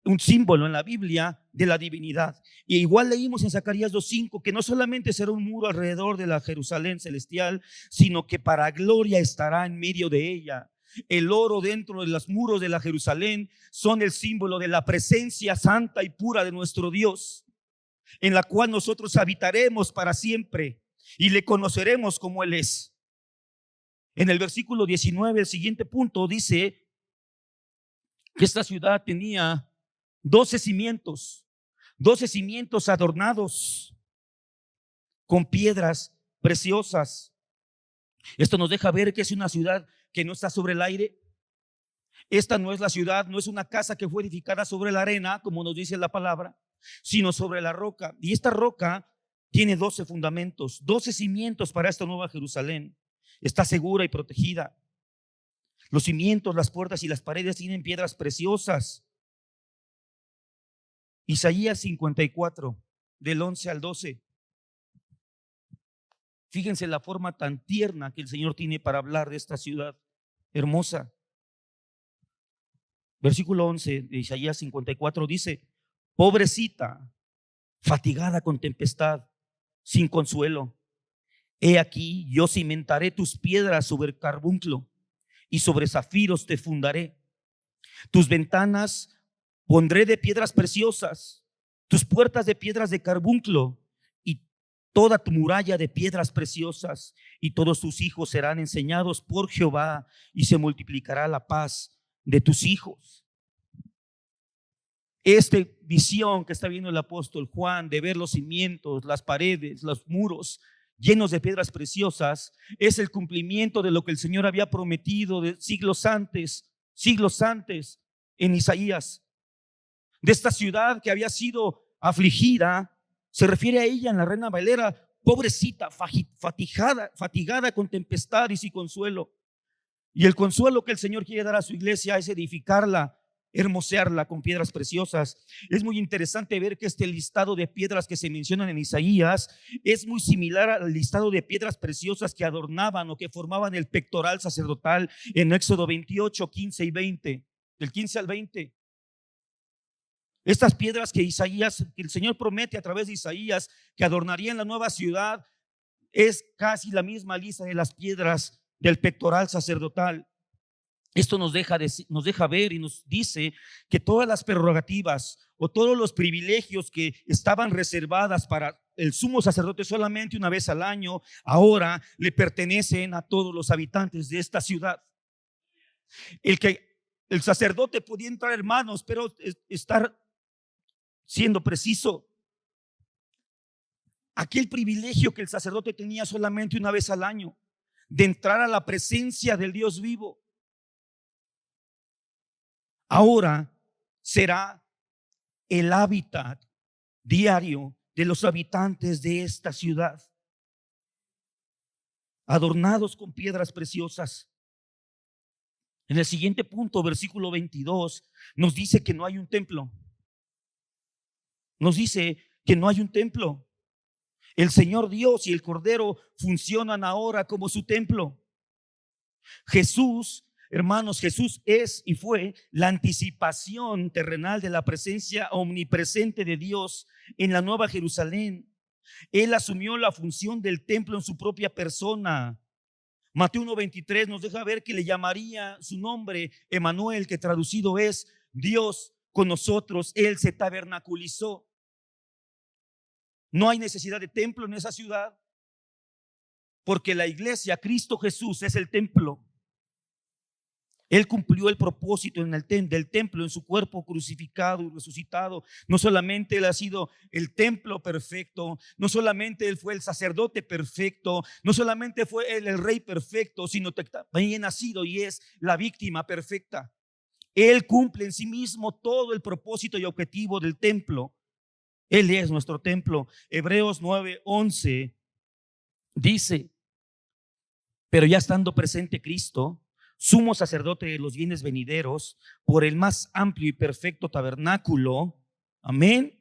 un símbolo en la Biblia de la divinidad. Y igual leímos en Zacarías 2:5 que no solamente será un muro alrededor de la Jerusalén celestial, sino que para gloria estará en medio de ella. El oro dentro de los muros de la Jerusalén son el símbolo de la presencia santa y pura de nuestro Dios, en la cual nosotros habitaremos para siempre y le conoceremos como Él es. En el versículo 19, el siguiente punto dice que esta ciudad tenía 12 cimientos adornados con piedras preciosas. Esto nos deja ver que es una ciudad que no está sobre el aire. Esta no es la ciudad, no es una casa que fue edificada sobre la arena, como nos dice la palabra, sino sobre la roca. Y esta roca tiene 12 fundamentos, 12 cimientos para esta nueva Jerusalén. Está segura y protegida. Los cimientos, las puertas y las paredes tienen piedras preciosas. Isaías 54, del 11 al 12. Fíjense la forma tan tierna que el Señor tiene para hablar de esta ciudad hermosa. Versículo 11 de Isaías 54 dice: pobrecita, fatigada con tempestad, sin consuelo. He aquí, yo cimentaré tus piedras sobre carbunclo y sobre zafiros te fundaré. Tus ventanas pondré de piedras preciosas, tus puertas de piedras de carbunclo y toda tu muralla de piedras preciosas, y todos tus hijos serán enseñados por Jehová, y se multiplicará la paz de tus hijos. Esta visión que está viendo el apóstol Juan de ver los cimientos, las paredes, los muros llenos de piedras preciosas, es el cumplimiento de lo que el Señor había prometido de siglos antes en Isaías. De esta ciudad que había sido afligida, se refiere a ella en la Reina Valera: pobrecita, fatigada con tempestad y sin consuelo. Y el consuelo que el Señor quiere dar a su iglesia es edificarla, hermosearla con piedras preciosas. Es muy interesante ver que este listado de piedras que se mencionan en Isaías es muy similar al listado de piedras preciosas que adornaban o que formaban el pectoral sacerdotal en Éxodo 28, 15 y 20, del 15 al 20. Estas piedras que el Señor promete a través de Isaías que adornarían la nueva ciudad, es casi la misma lista de las piedras del pectoral sacerdotal. Esto nos deja ver y nos dice que todas las prerrogativas o todos los privilegios que estaban reservadas para el sumo sacerdote solamente una vez al año, ahora le pertenecen a todos los habitantes de esta ciudad. El sacerdote podía entrar, hermanos, pero estar siendo preciso, aquel privilegio que el sacerdote tenía solamente una vez al año, de entrar a la presencia del Dios vivo, ahora será el hábitat diario de los habitantes de esta ciudad, adornados con piedras preciosas. En el siguiente punto, versículo 22, nos dice que no hay un templo. Nos dice que no hay un templo. El Señor Dios y el Cordero funcionan ahora como su templo. Jesús, hermanos, Jesús es y fue la anticipación terrenal de la presencia omnipresente de Dios en la Nueva Jerusalén. Él asumió la función del templo en su propia persona. Mateo 1:23 nos deja ver que le llamaría su nombre Emanuel, que traducido es Dios con nosotros. Él se tabernaculizó. No hay necesidad de templo en esa ciudad, porque la iglesia, Cristo Jesús, es el templo. Él cumplió el propósito del templo en su cuerpo crucificado y resucitado. No solamente Él ha sido el templo perfecto, no solamente Él fue el sacerdote perfecto, no solamente fue Él el rey perfecto, sino que también ha sido y es la víctima perfecta. Él cumple en sí mismo todo el propósito y objetivo del templo. Él es nuestro templo. Hebreos 9:11 dice: pero ya estando presente Cristo, sumo sacerdote de los bienes venideros, por el más amplio y perfecto tabernáculo, amén,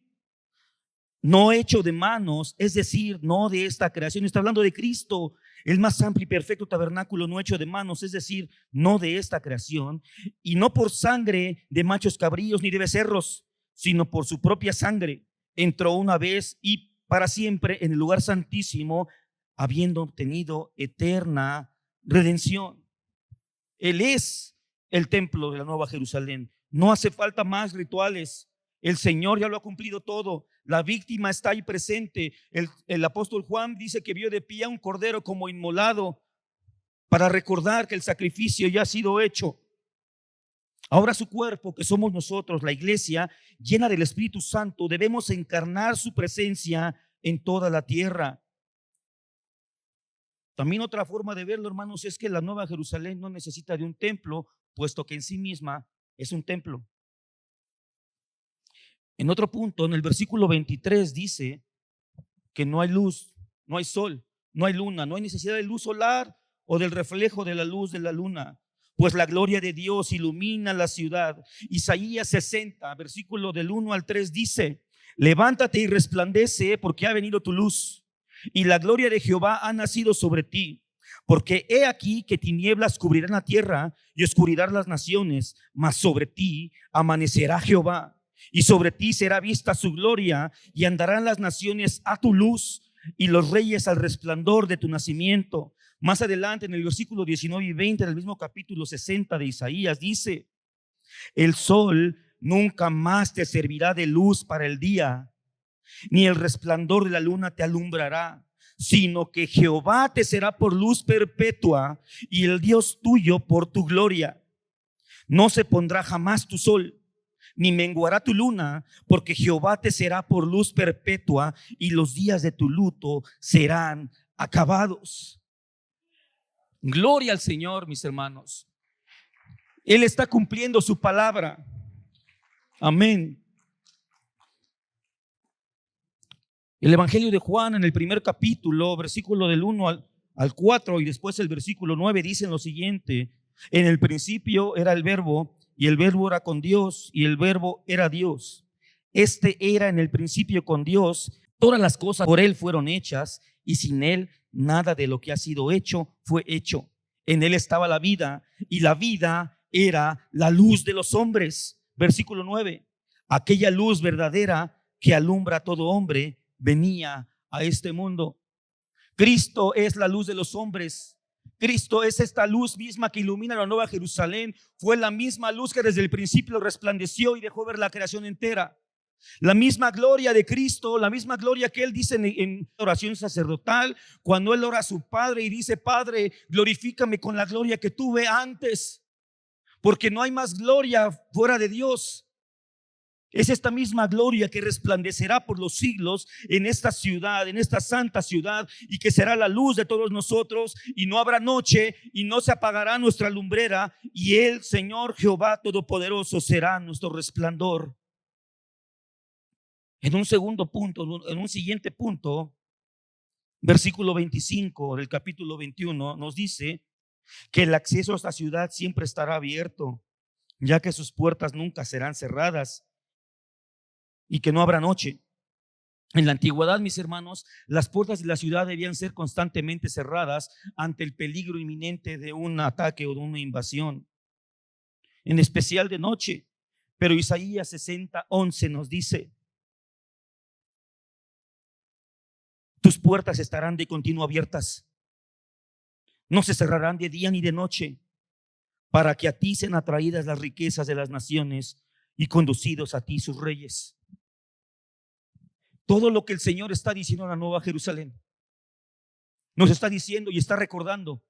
no hecho de manos, es decir, no de esta creación. Está hablando de Cristo, el más amplio y perfecto tabernáculo no hecho de manos, es decir, no de esta creación, y no por sangre de machos cabríos ni de becerros, sino por su propia sangre. Entró una vez y para siempre en el lugar santísimo, habiendo obtenido eterna redención. Él es el templo de la Nueva Jerusalén. No hace falta más rituales. El Señor ya lo ha cumplido todo. La víctima está ahí presente. El apóstol Juan dice que vio de pie a un cordero como inmolado para recordar que el sacrificio ya ha sido hecho. Ahora su cuerpo, que somos nosotros, la iglesia, llena del Espíritu Santo, debemos encarnar su presencia en toda la tierra. También otra forma de verlo, hermanos, es que la Nueva Jerusalén no necesita de un templo, puesto que en sí misma es un templo. En otro punto, en el versículo 23 dice que no hay luz, no hay sol, no hay luna, no hay necesidad de luz solar o del reflejo de la luz de la luna, pues la gloria de Dios ilumina la ciudad. Isaías 60, versículo del 1 al 3 dice: levántate y resplandece, porque ha venido tu luz y la gloria de Jehová ha nacido sobre ti. Porque he aquí que tinieblas cubrirán la tierra y oscuridad las naciones, mas sobre ti amanecerá Jehová, y sobre ti será vista su gloria, y andarán las naciones a tu luz y los reyes al resplandor de tu nacimiento. Más adelante, en el versículo 19 y 20 del mismo capítulo 60 de Isaías, dice: el sol nunca más te servirá de luz para el día, ni el resplandor de la luna te alumbrará, sino que Jehová te será por luz perpetua y el Dios tuyo por tu gloria. No se pondrá jamás tu sol, ni menguará tu luna, porque Jehová te será por luz perpetua y los días de tu luto serán acabados. Gloria al Señor, mis hermanos. Él está cumpliendo su palabra. Amén. El Evangelio de Juan, en el primer capítulo, versículo del 1 al 4 y después el versículo 9, dicen lo siguiente: en el principio era el verbo, y el verbo era con Dios, y el verbo era Dios. Este era en el principio con Dios. Todas las cosas por Él fueron hechas, y sin Él nada de lo que ha sido hecho fue hecho. En Él estaba la vida, y la vida era la luz de los hombres. Versículo 9: aquella luz verdadera que alumbra a todo hombre venía a este mundo. Cristo es la luz de los hombres. Cristo es esta luz misma que ilumina la Nueva Jerusalén. Fue la misma luz que desde el principio resplandeció y dejó ver la creación entera. La misma gloria de Cristo, la misma gloria que Él dice en oración sacerdotal, cuando Él ora a su Padre y dice: Padre, glorifícame con la gloria que tuve antes, porque no hay más gloria fuera de Dios. Es esta misma gloria que resplandecerá por los siglos en esta ciudad, en esta santa ciudad, y que será la luz de todos nosotros, y no habrá noche y no se apagará nuestra lumbrera, y el Señor Jehová Todopoderoso será nuestro resplandor. En un segundo punto, en un siguiente punto, versículo 25 del capítulo 21 nos dice que el acceso a esta ciudad siempre estará abierto, ya que sus puertas nunca serán cerradas, y que no habrá noche. En la antigüedad, mis hermanos, las puertas de la ciudad debían ser constantemente cerradas ante el peligro inminente de un ataque o de una invasión, en especial de noche. Pero Isaías 60:11 nos dice: tus puertas estarán de continuo abiertas, no se cerrarán de día ni de noche, para que a ti sean atraídas las riquezas de las naciones y conducidos a ti sus reyes. Todo lo que el Señor está diciendo a la Nueva Jerusalén, nos está diciendo y está recordando,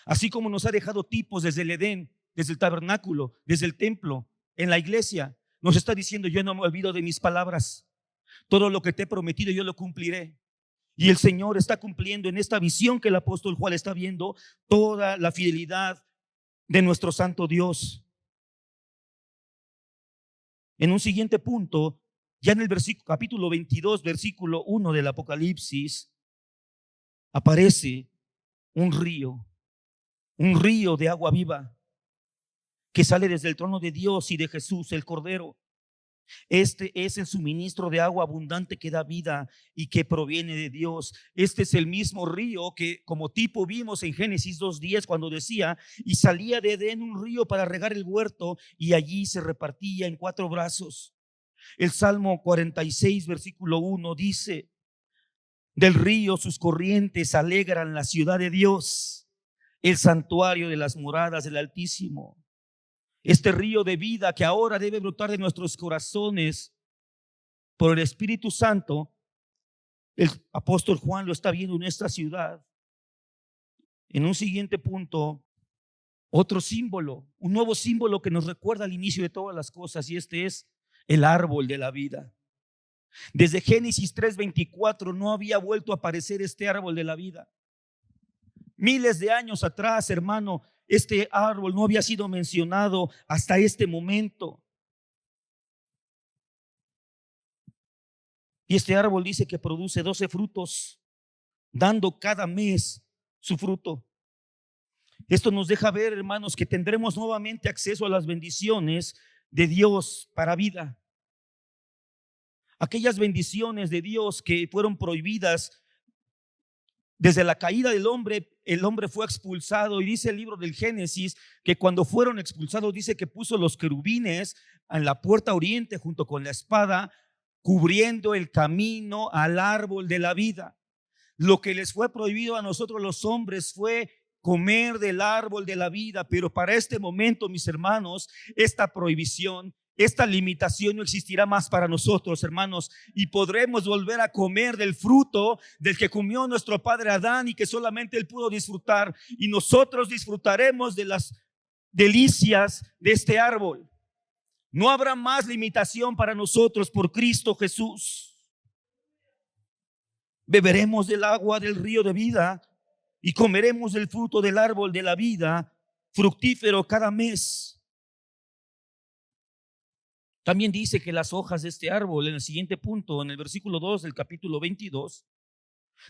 así como nos ha dejado tipos desde el Edén, desde el tabernáculo, desde el templo, en la iglesia. Nos está diciendo: yo no me olvido de mis palabras. Todo lo que te he prometido yo lo cumpliré. Y el Señor está cumpliendo en esta visión que el apóstol Juan está viendo, toda la fidelidad de nuestro santo Dios. En un siguiente punto, ya en el capítulo 22, versículo 1 del Apocalipsis, aparece un río de agua viva que sale desde el trono de Dios y de Jesús, el Cordero. Este es el suministro de agua abundante que da vida y que proviene de Dios. Este es el mismo río que como tipo vimos en Génesis 2:10 cuando decía: y salía de Edén un río para regar el huerto, y allí se repartía en 4 brazos. El Salmo 46 versículo 1 dice: del río sus corrientes alegran la ciudad de Dios, el santuario de las moradas del Altísimo. Este río de vida que ahora debe brotar de nuestros corazones por el Espíritu Santo, el apóstol Juan lo está viendo en esta ciudad. En un siguiente punto, otro símbolo, un nuevo símbolo que nos recuerda al inicio de todas las cosas, y este es el árbol de la vida. Desde Génesis 3:24 no había vuelto a aparecer este árbol de la vida. Miles de años atrás, hermano, este árbol no había sido mencionado hasta este momento. Y este árbol dice que produce 12 frutos, dando cada mes su fruto. Esto nos deja ver, hermanos, que tendremos nuevamente acceso a las bendiciones de Dios para vida. Aquellas bendiciones de Dios que fueron prohibidas desde la caída del hombre. El hombre fue expulsado, y dice el libro del Génesis que cuando fueron expulsados, dice que puso los querubines en la puerta oriente junto con la espada, cubriendo el camino al árbol de la vida. Lo que les fue prohibido a nosotros los hombres fue comer del árbol de la vida, pero para este momento, mis hermanos, esta prohibición, esta limitación no existirá más para nosotros, hermanos, y podremos volver a comer del fruto del que comió nuestro padre Adán y que solamente él pudo disfrutar, y nosotros disfrutaremos de las delicias de este árbol. No habrá más limitación para nosotros por Cristo Jesús. Beberemos del agua del río de vida y comeremos del fruto del árbol de la vida, fructífero cada mes. También dice que las hojas de este árbol, en el siguiente punto, en el versículo 2 del capítulo 22,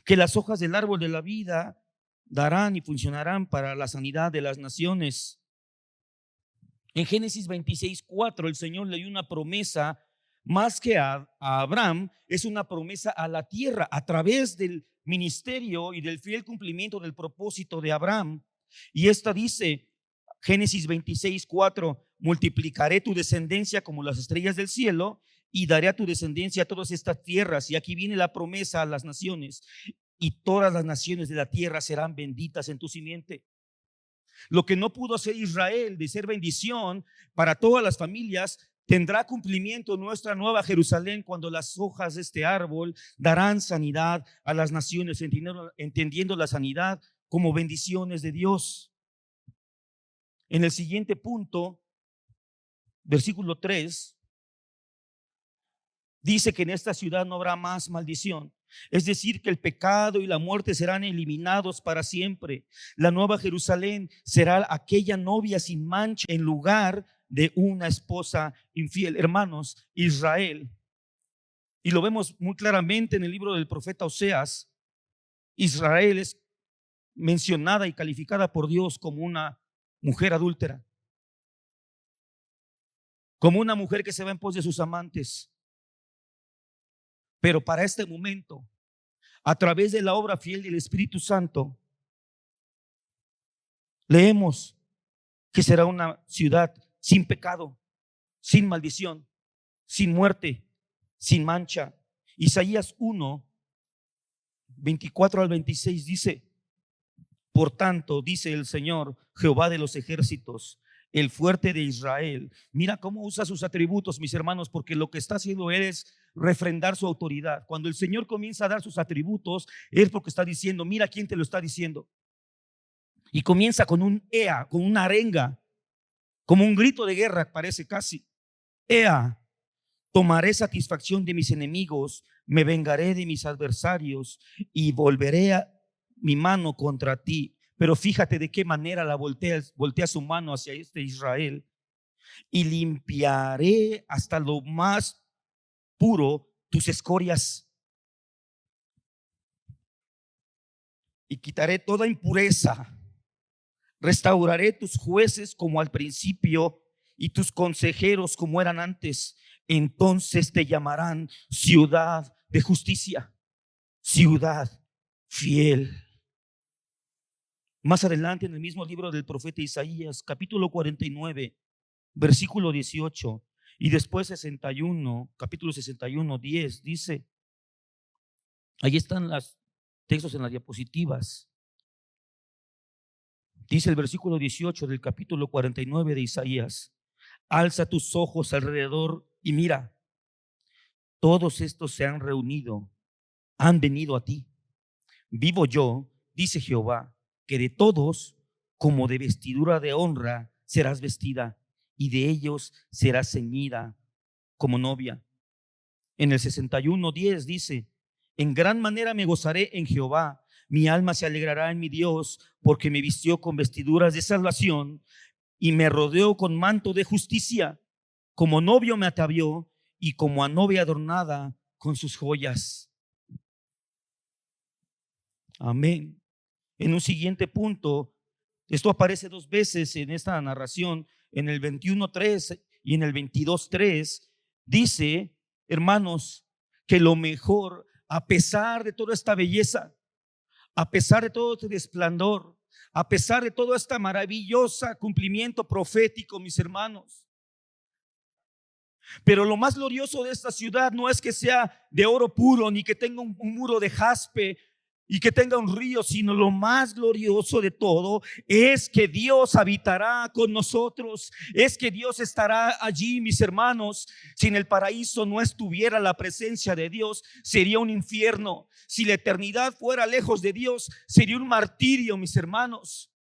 que las hojas del árbol de la vida darán y funcionarán para la sanidad de las naciones. En Génesis 26:4 el Señor le dio una promesa más que a Abraham, es una promesa a la tierra a través del ministerio y del fiel cumplimiento del propósito de Abraham. Y esta dice, Génesis 26:4: multiplicaré tu descendencia como las estrellas del cielo y daré a tu descendencia a todas estas tierras. Y aquí viene la promesa a las naciones: y todas las naciones de la tierra serán benditas en tu simiente. Lo que no pudo hacer Israel de ser bendición para todas las familias, tendrá cumplimiento nuestra nueva Jerusalén cuando las hojas de este árbol darán sanidad a las naciones, entendiendo la sanidad como bendiciones de Dios. En el siguiente punto, versículo 3, dice que en esta ciudad no habrá más maldición. Es decir, que el pecado y la muerte serán eliminados para siempre. La nueva Jerusalén será aquella novia sin mancha en lugar de una esposa infiel. Hermanos, Israel, y lo vemos muy claramente en el libro del profeta Oseas, Israel es mencionada y calificada por Dios como una mujer adúltera, como una mujer que se va en pos de sus amantes. Pero para este momento, a través de la obra fiel del Espíritu Santo, leemos que será una ciudad sin pecado, sin maldición, sin muerte, sin mancha. Isaías 1, 24 al 26 dice: por tanto, dice el Señor, Jehová de los ejércitos, el fuerte de Israel. Mira cómo usa sus atributos, mis hermanos, porque lo que está haciendo él es refrendar su autoridad. Cuando el Señor comienza a dar sus atributos, es porque está diciendo: mira quién te lo está diciendo. Y comienza con un ea, con una arenga. Como un grito de guerra parece casi. Ea, tomaré satisfacción de mis enemigos, me vengaré de mis adversarios y volveré mi mano contra ti. Pero fíjate de qué manera la voltea su mano hacia este Israel. Y limpiaré hasta lo más puro tus escorias y quitaré toda impureza. Restauraré tus jueces como al principio y tus consejeros como eran antes. Entonces te llamarán ciudad de justicia, ciudad fiel. Más adelante en el mismo libro del profeta Isaías, capítulo 49, versículo 18, y después 61, capítulo 61, 10, dice, ahí están los textos en las diapositivas. Dice el versículo 18 del capítulo 49 de Isaías: alza tus ojos alrededor y mira, todos estos se han reunido, han venido a ti. Vivo yo, dice Jehová, que de todos, como de vestidura de honra, serás vestida, y de ellos serás ceñida como novia. En el 61:10 dice: en gran manera me gozaré en Jehová, mi alma se alegrará en mi Dios, porque me vistió con vestiduras de salvación y me rodeó con manto de justicia. Como novio me atavió y como a novia adornada con sus joyas. Amén. En un siguiente punto, esto aparece dos veces en esta narración, en el 21:3 y en el 22:3, dice, hermanos, que lo mejor, a pesar de toda esta belleza, a pesar de todo este resplandor, a pesar de todo este maravilloso cumplimiento profético, mis hermanos, pero lo más glorioso de esta ciudad no es que sea de oro puro, ni que tenga un muro de jaspe y que tenga un río, sino lo más glorioso de todo es que Dios habitará con nosotros, es que Dios estará allí, mis hermanos. Si en el paraíso no estuviera la presencia de Dios, sería un infierno. Si la eternidad fuera lejos de Dios, sería un martirio, mis hermanos.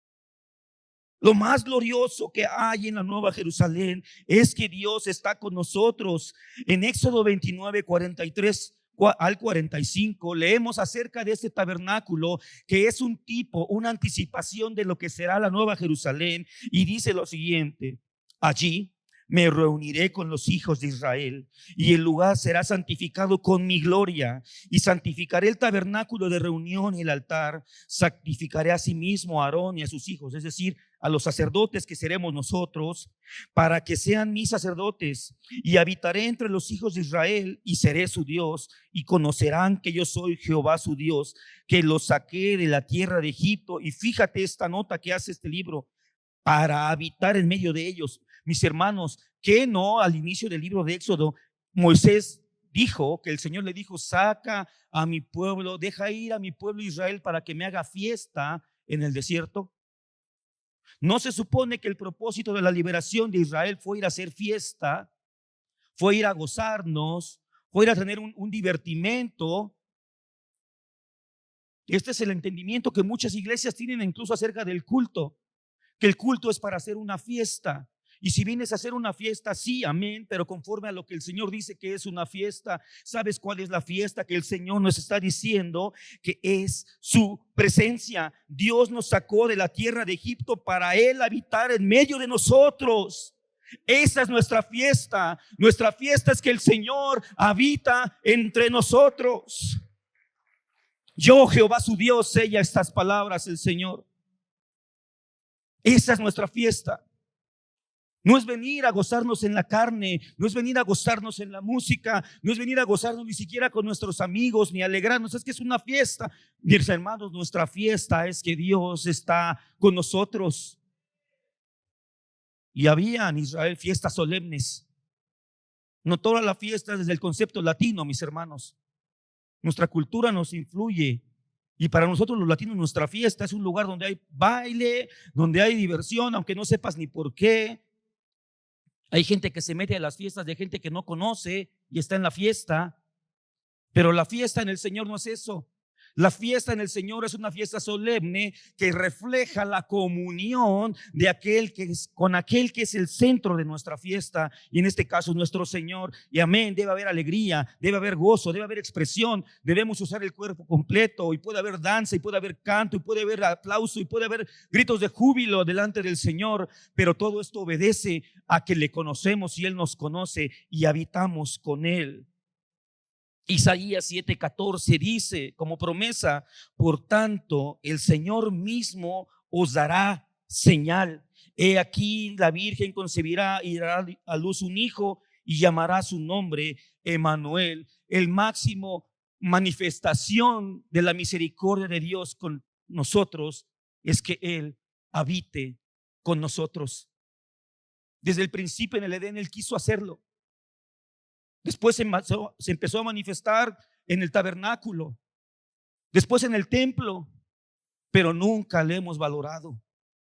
Lo más glorioso que hay en la Nueva Jerusalén es que Dios está con nosotros. En Éxodo 29, 43 al 45 leemos acerca de este tabernáculo, que es un tipo, una anticipación de lo que será la Nueva Jerusalén, y dice lo siguiente: allí me reuniré con los hijos de Israel y el lugar será santificado con mi gloria, y santificaré el tabernáculo de reunión y el altar. Santificaré a sí mismo a Aarón y a sus hijos, es decir, a los sacerdotes que seremos nosotros, para que sean mis sacerdotes, y habitaré entre los hijos de Israel y seré su Dios, y conocerán que yo soy Jehová su Dios, que los saqué de la tierra de Egipto. Y fíjate esta nota que hace este libro: para habitar en medio de ellos. Mis hermanos, que no al inicio del libro de Éxodo Moisés dijo que el Señor le dijo: saca a mi pueblo, deja ir a mi pueblo Israel para que me haga fiesta en el desierto. ¿No se supone que el propósito de la liberación de Israel fue ir a hacer fiesta, fue ir a gozarnos, fue ir a tener un divertimento? Este es el entendimiento que muchas iglesias tienen incluso acerca del culto, que el culto es para hacer una fiesta. Y si vienes a hacer una fiesta, sí, amén, pero conforme a lo que el Señor dice que es una fiesta. ¿Sabes cuál es la fiesta que el Señor nos está diciendo? Que es su presencia. Dios nos sacó de la tierra de Egipto para Él habitar en medio de nosotros. Esa es nuestra fiesta. Nuestra fiesta es que el Señor habita entre nosotros. Yo, Jehová su Dios, sella estas palabras el Señor. Esa es nuestra fiesta. No es venir a gozarnos en la carne, no es venir a gozarnos en la música, no es venir a gozarnos ni siquiera con nuestros amigos, ni alegrarnos. Es que es una fiesta. Mis hermanos, nuestra fiesta es que Dios está con nosotros. Y había en Israel fiestas solemnes. No toda la fiesta desde el concepto latino, mis hermanos. Nuestra cultura nos influye. Y para nosotros los latinos, nuestra fiesta es un lugar donde hay baile, donde hay diversión, aunque no sepas ni por qué. Hay gente que se mete a las fiestas de gente que no conoce y está en la fiesta. Pero la fiesta en el Señor no es eso. La fiesta en el Señor es una fiesta solemne que refleja la comunión de aquel que es con aquel que es el centro de nuestra fiesta, y en este caso nuestro Señor. Y amén, debe haber alegría, debe haber gozo, debe haber expresión, debemos usar el cuerpo completo, y puede haber danza, y puede haber canto, y puede haber aplauso, y puede haber gritos de júbilo delante del Señor, pero todo esto obedece a que le conocemos y Él nos conoce y habitamos con Él. Isaías 7:14 dice como promesa: por tanto, el Señor mismo os dará señal. He aquí, la Virgen concebirá y dará a luz un hijo y llamará su nombre Emmanuel. El máximo manifestación de la misericordia de Dios con nosotros es que Él habite con nosotros. Desde el principio en el Edén Él quiso hacerlo. Después se empezó a manifestar en el tabernáculo, después en el templo, pero nunca le hemos valorado.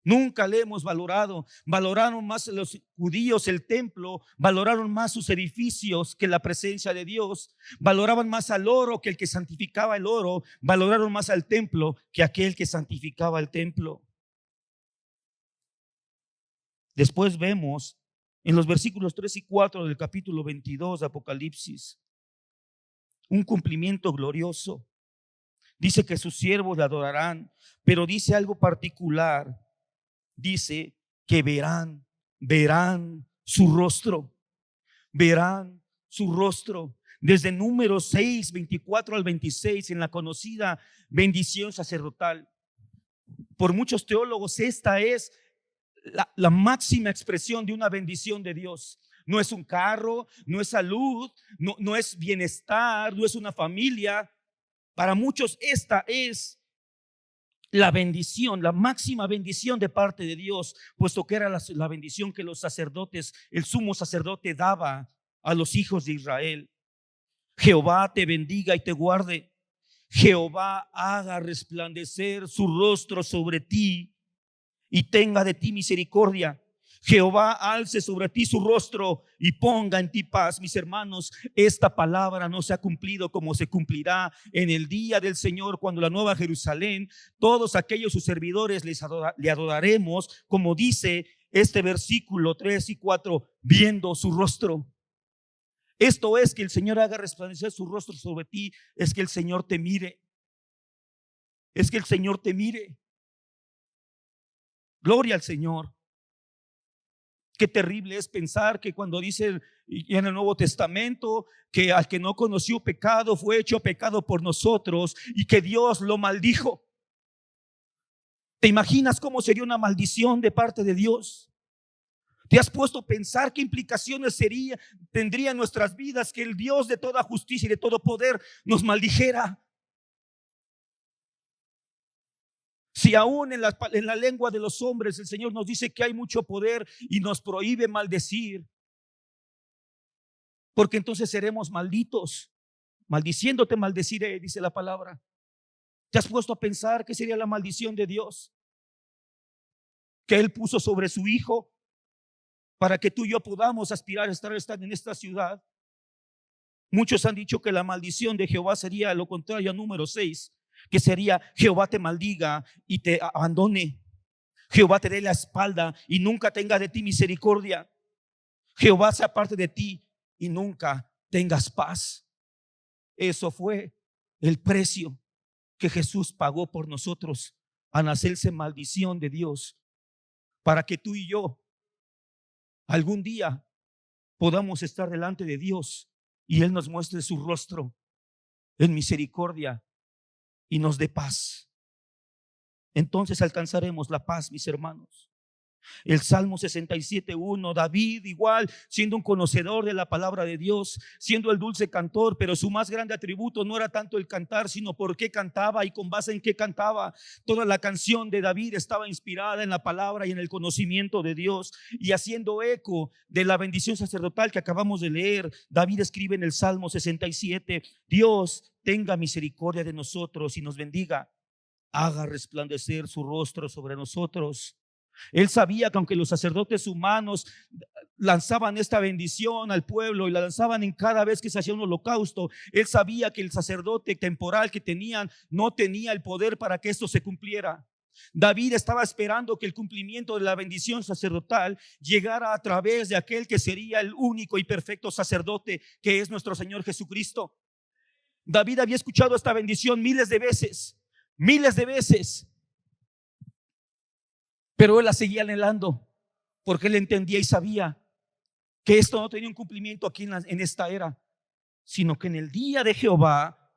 Nunca le hemos valorado. Valoraron más los judíos el templo, valoraron más sus edificios que la presencia de Dios, valoraban más al oro que el que santificaba el oro, valoraron más al templo que aquel que santificaba el templo. Después vemos en los versículos 3 y 4 del capítulo 22 de Apocalipsis un cumplimiento glorioso. Dice que sus siervos le adorarán, pero dice algo particular. Dice que verán su rostro. Verán su rostro. Desde Números 6, 24 al 26, en la conocida bendición sacerdotal. Por muchos teólogos esta es la máxima expresión de una bendición de Dios. No es un carro, no es salud, no es bienestar, no es una familia. Para muchos esta es la bendición, la máxima bendición de parte de Dios, puesto que era la bendición que los sacerdotes, el sumo sacerdote daba a los hijos de Israel. Jehová te bendiga y te guarde. Jehová haga resplandecer su rostro sobre ti y tenga de ti misericordia. Jehová alce sobre ti su rostro y ponga en ti paz. Mis hermanos, esta palabra no se ha cumplido como se cumplirá en el día del Señor, cuando la nueva Jerusalén, todos aquellos sus servidores le adoraremos, como dice este versículo 3 y 4, viendo su rostro. Esto es que el Señor haga resplandecer su rostro sobre ti, es que el Señor te mire. Es que el Señor te mire. Gloria al Señor. Qué terrible es pensar que cuando dice en el Nuevo Testamento que al que no conoció pecado fue hecho pecado por nosotros y que Dios lo maldijo. ¿Te imaginas cómo sería una maldición de parte de Dios? ¿Te has puesto a pensar qué implicaciones tendría en nuestras vidas que el Dios de toda justicia y de todo poder nos maldijera? Si aún en la lengua de los hombres el Señor nos dice que hay mucho poder y nos prohíbe maldecir, porque entonces seremos malditos. Maldiciéndote maldeciré, dice la palabra. ¿Te has puesto a pensar qué sería la maldición de Dios? Que Él puso sobre su Hijo para que tú y yo podamos aspirar a estar en esta ciudad. Muchos han dicho que la maldición de Jehová sería lo contrario a Número 6, que sería: Jehová te maldiga y te abandone. Jehová te dé la espalda y nunca tenga de ti misericordia. Jehová se aparte de ti y nunca tengas paz. Eso fue el precio que Jesús pagó por nosotros al hacerse maldición de Dios, para que tú y yo algún día podamos estar delante de Dios y Él nos muestre su rostro en misericordia y nos dé paz. Entonces alcanzaremos la paz, mis hermanos. El Salmo 67:1, David, igual siendo un conocedor de la palabra de Dios, siendo el dulce cantor, pero su más grande atributo no era tanto el cantar, sino por qué cantaba y con base en qué cantaba. Toda la canción de David estaba inspirada en la palabra y en el conocimiento de Dios. Y haciendo eco de la bendición sacerdotal que acabamos de leer, David escribe en el Salmo 67: Dios tenga misericordia de nosotros y nos bendiga, haga resplandecer su rostro sobre nosotros. Él sabía que aunque los sacerdotes humanos lanzaban esta bendición al pueblo y la lanzaban en cada vez que se hacía un holocausto, él sabía que el sacerdote temporal que tenían no tenía el poder para que esto se cumpliera. David estaba esperando que el cumplimiento de la bendición sacerdotal llegara a través de aquel que sería el único y perfecto sacerdote, que es nuestro Señor Jesucristo. David había escuchado esta bendición miles de veces, pero él la seguía anhelando porque él entendía y sabía que esto no tenía un cumplimiento aquí en esta era, sino que en el día de Jehová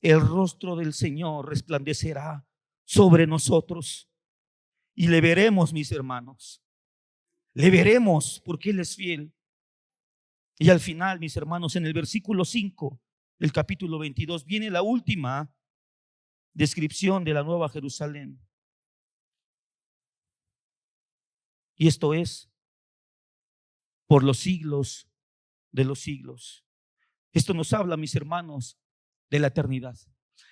el rostro del Señor resplandecerá sobre nosotros y le veremos, mis hermanos, le veremos porque Él es fiel. Y al final, mis hermanos, en el versículo 5 del capítulo 22 viene la última descripción de la Nueva Jerusalén. Y esto es por los siglos de los siglos. Esto nos habla, mis hermanos, de la eternidad.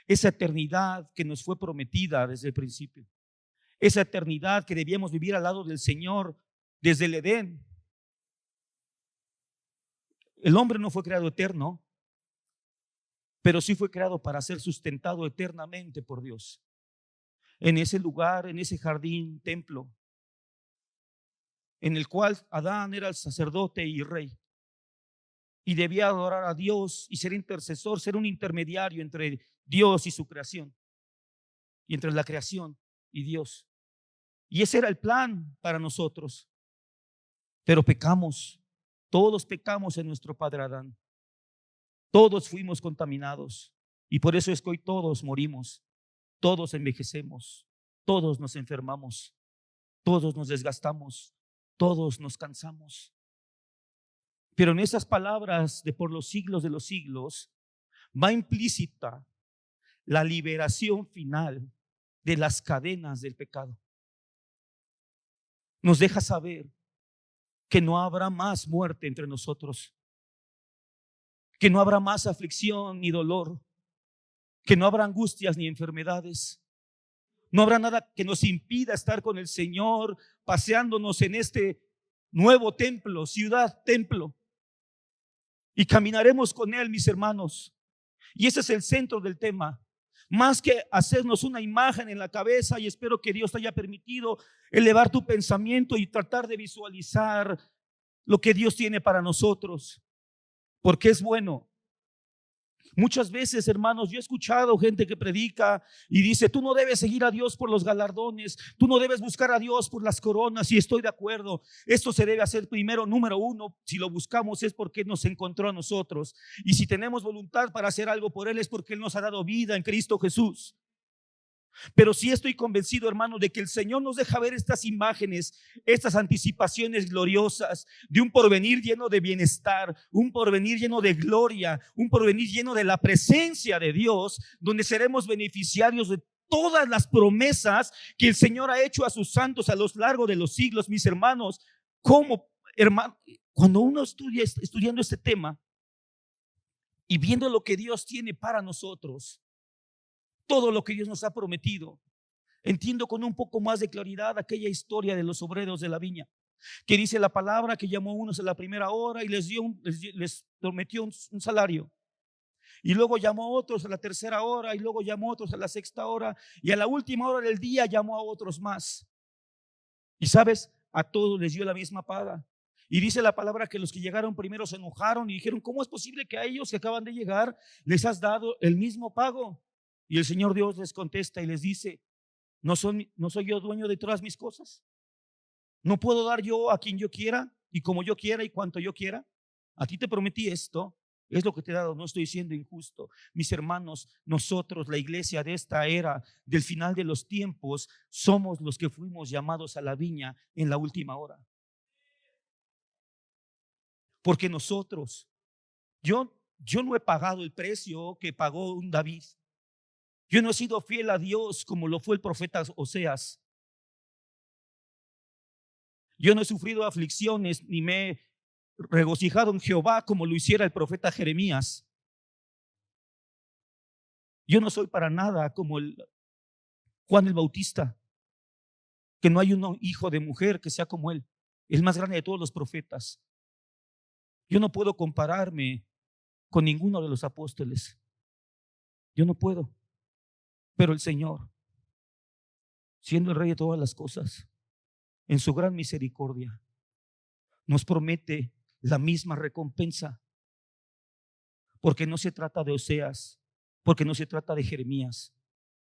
Esa eternidad que nos fue prometida desde el principio. Esa eternidad que debíamos vivir al lado del Señor desde el Edén. El hombre no fue creado eterno, pero sí fue creado para ser sustentado eternamente por Dios. En ese lugar, en ese jardín, templo, en el cual Adán era el sacerdote y rey. Y debía adorar a Dios y ser intercesor, ser un intermediario entre Dios y su creación. Y entre la creación y Dios. Y ese era el plan para nosotros. Pero pecamos. Todos pecamos en nuestro padre Adán. Todos fuimos contaminados. Y por eso es que hoy todos morimos. Todos envejecemos. Todos nos enfermamos. Todos nos desgastamos. Todos nos cansamos. Pero en esas palabras de por los siglos de los siglos va implícita la liberación final de las cadenas del pecado. Nos deja saber que no habrá más muerte entre nosotros, que no habrá más aflicción ni dolor, que no habrá angustias ni enfermedades. No habrá nada que nos impida estar con el Señor paseándonos en este nuevo templo, ciudad templo. Y caminaremos con Él, mis hermanos. Y ese es el centro del tema. Más que hacernos una imagen en la cabeza, y espero que Dios te haya permitido elevar tu pensamiento y tratar de visualizar lo que Dios tiene para nosotros, porque es bueno. Muchas veces, hermanos, yo he escuchado gente que predica y dice: tú no debes seguir a Dios por los galardones, tú no debes buscar a Dios por las coronas. Y estoy de acuerdo, esto se debe hacer primero. Número uno, si lo buscamos es porque nos encontró a nosotros, y si tenemos voluntad para hacer algo por Él es porque Él nos ha dado vida en Cristo Jesús. Pero sí estoy convencido, hermano, de que el Señor nos deja ver estas imágenes, estas anticipaciones gloriosas de un porvenir lleno de bienestar, un porvenir lleno de gloria, un porvenir lleno de la presencia de Dios, donde seremos beneficiarios de todas las promesas que el Señor ha hecho a sus santos a lo largo de los siglos. Mis hermanos, como hermano, cuando uno estudiando este tema y viendo lo que Dios tiene para nosotros, todo lo que Dios nos ha prometido, entiendo con un poco más de claridad aquella historia de los obreros de la viña, que dice la palabra que llamó a unos a la primera hora y les prometió un salario, y luego llamó a otros a la tercera hora, y luego llamó a otros a la sexta hora, y a la última hora del día llamó a otros más. Y sabes, a todos les dio la misma paga. Y dice la palabra que los que llegaron primero se enojaron y dijeron: ¿cómo es posible que a ellos que acaban de llegar les has dado el mismo pago? Y el Señor Dios les contesta y les dice: ¿No soy yo dueño de todas mis cosas? ¿No puedo dar yo a quien yo quiera y como yo quiera y cuanto yo quiera? A ti te prometí esto, es lo que te he dado, no estoy siendo injusto. Mis hermanos, nosotros, la iglesia de esta era, del final de los tiempos, somos los que fuimos llamados a la viña en la última hora. Porque nosotros, yo no he pagado el precio que pagó un David. Yo no he sido fiel a Dios como lo fue el profeta Oseas. Yo no he sufrido aflicciones ni me he regocijado en Jehová como lo hiciera el profeta Jeremías. Yo no soy para nada como Juan el Bautista, que no hay un hijo de mujer que sea como él. el más grande de todos los profetas. Yo no puedo compararme con ninguno de los apóstoles. Yo no puedo. Pero el Señor, siendo el Rey de todas las cosas, en su gran misericordia, nos promete la misma recompensa. Porque no se trata de Oseas, porque no se trata de Jeremías,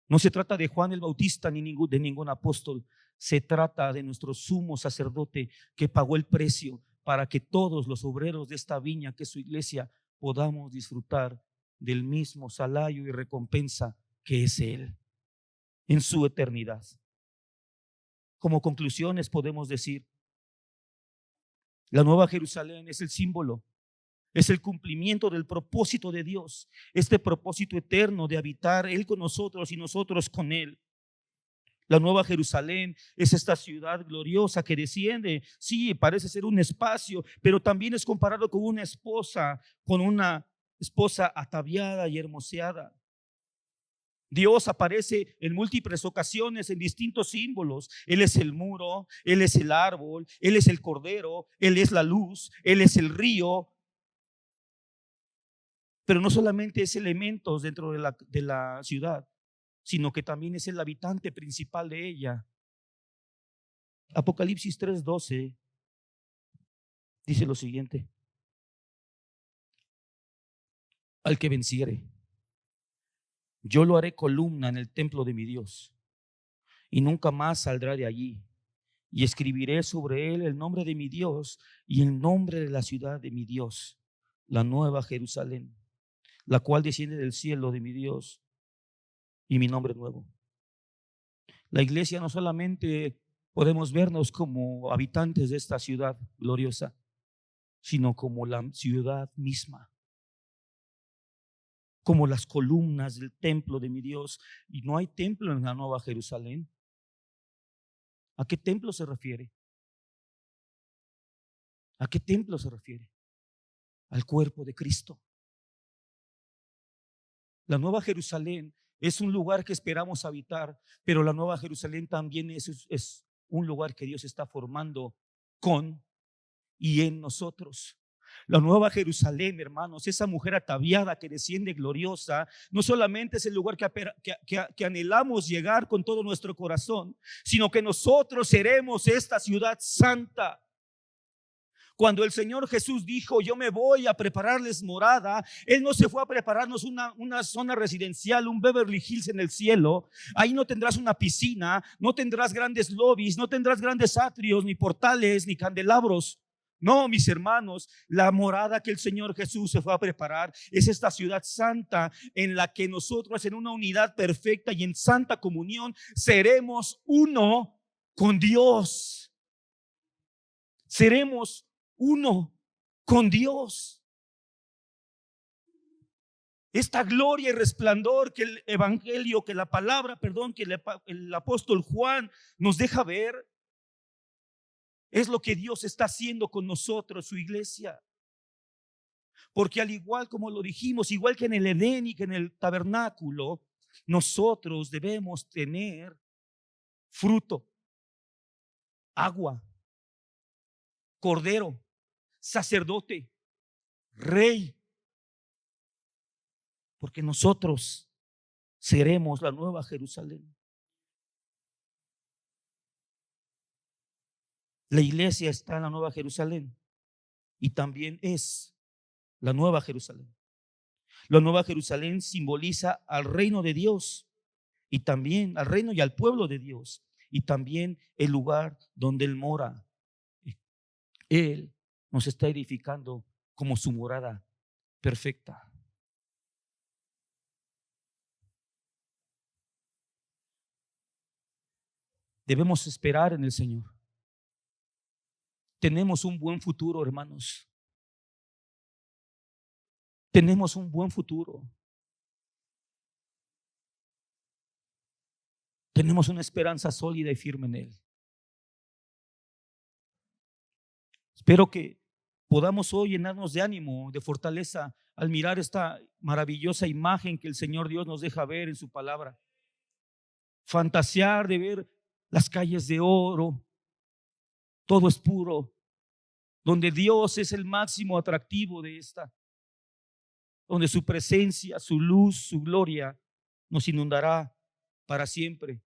no se trata de Juan el Bautista ni de ningún apóstol. Se trata de nuestro sumo sacerdote que pagó el precio para que todos los obreros de esta viña, que es su iglesia, podamos disfrutar del mismo salario y recompensa que es Él en su eternidad. Como conclusiones podemos decir, la Nueva Jerusalén es el símbolo, es el cumplimiento del propósito de Dios, este propósito eterno de habitar Él con nosotros y nosotros con Él. La Nueva Jerusalén es esta ciudad gloriosa que desciende. Sí, parece ser un espacio, pero también es comparado con una esposa ataviada y hermoseada. Dios aparece en múltiples ocasiones en distintos símbolos. Él es el muro, Él es el árbol, Él es el cordero, Él es la luz, Él es el río. Pero no solamente es elementos dentro de la ciudad, sino que también es el habitante principal de ella. Apocalipsis 3:12 dice lo siguiente: al que venciere, yo lo haré columna en el templo de mi Dios, y nunca más saldrá de allí. Y escribiré sobre él el nombre de mi Dios y el nombre de la ciudad de mi Dios, la nueva Jerusalén, la cual desciende del cielo de mi Dios, y mi nombre nuevo. La iglesia no solamente podemos vernos como habitantes de esta ciudad gloriosa, sino como la ciudad misma, como las columnas del templo de mi Dios. Y no hay templo en la Nueva Jerusalén. ¿A qué templo se refiere? ¿A qué templo se refiere? Al cuerpo de Cristo. La Nueva Jerusalén es un lugar que esperamos habitar, pero la Nueva Jerusalén también es un lugar que Dios está formando con y en nosotros. La Nueva Jerusalén, hermanos, esa mujer ataviada que desciende gloriosa, no solamente es el lugar que anhelamos llegar con todo nuestro corazón, sino que nosotros seremos esta ciudad santa. Cuando el Señor Jesús dijo: yo me voy a prepararles morada, Él no se fue a prepararnos una zona residencial, un Beverly Hills en el cielo. Ahí no tendrás una piscina, no tendrás grandes lobbies, no tendrás grandes atrios, ni portales, ni candelabros. No, mis hermanos, la morada que el Señor Jesús se fue a preparar es esta ciudad santa en la que nosotros, en una unidad perfecta y en santa comunión, seremos uno con Dios. Seremos uno con Dios. Esta gloria y resplandor que el evangelio, que la palabra, que el apóstol Juan nos deja ver, es lo que Dios está haciendo con nosotros, su iglesia. Porque al igual como lo dijimos, igual que en el Edén y que en el tabernáculo, nosotros debemos tener fruto, agua, cordero, sacerdote, rey. Porque nosotros seremos la nueva Jerusalén. La iglesia está en la nueva Jerusalén y también es la nueva Jerusalén. La nueva Jerusalén simboliza al reino de Dios y también al reino y al pueblo de Dios, y también el lugar donde Él mora. Él nos está edificando como su morada perfecta. Debemos esperar en el Señor. Tenemos un buen futuro, hermanos. Tenemos un buen futuro. Tenemos una esperanza sólida y firme en Él. Espero que podamos hoy llenarnos de ánimo, de fortaleza, al mirar esta maravillosa imagen que el Señor Dios nos deja ver en su palabra. Fantasear de ver las calles de oro, Todo es puro, donde Dios es el máximo atractivo de esta, donde su presencia, su luz, su gloria nos inundará para siempre.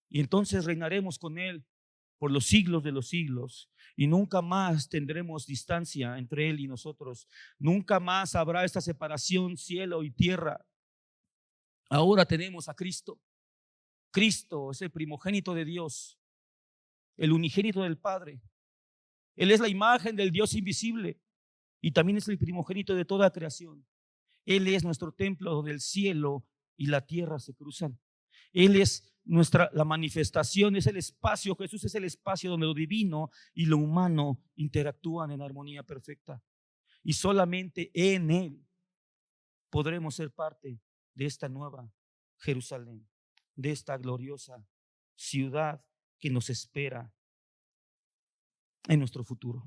Y entonces reinaremos con Él por los siglos de los siglos, y nunca más tendremos distancia entre Él y nosotros. Nunca más habrá esta separación cielo y tierra. Ahora tenemos a Cristo. Cristo es el primogénito de Dios, el unigénito del Padre. Él es la imagen del Dios invisible y también es el primogénito de toda creación. Él es nuestro templo donde el cielo y la tierra se cruzan. Él es la manifestación, es el espacio. Jesús es el espacio donde lo divino y lo humano interactúan en armonía perfecta. Y solamente en Él podremos ser parte de esta nueva Jerusalén, de esta gloriosa ciudad que nos espera en nuestro futuro.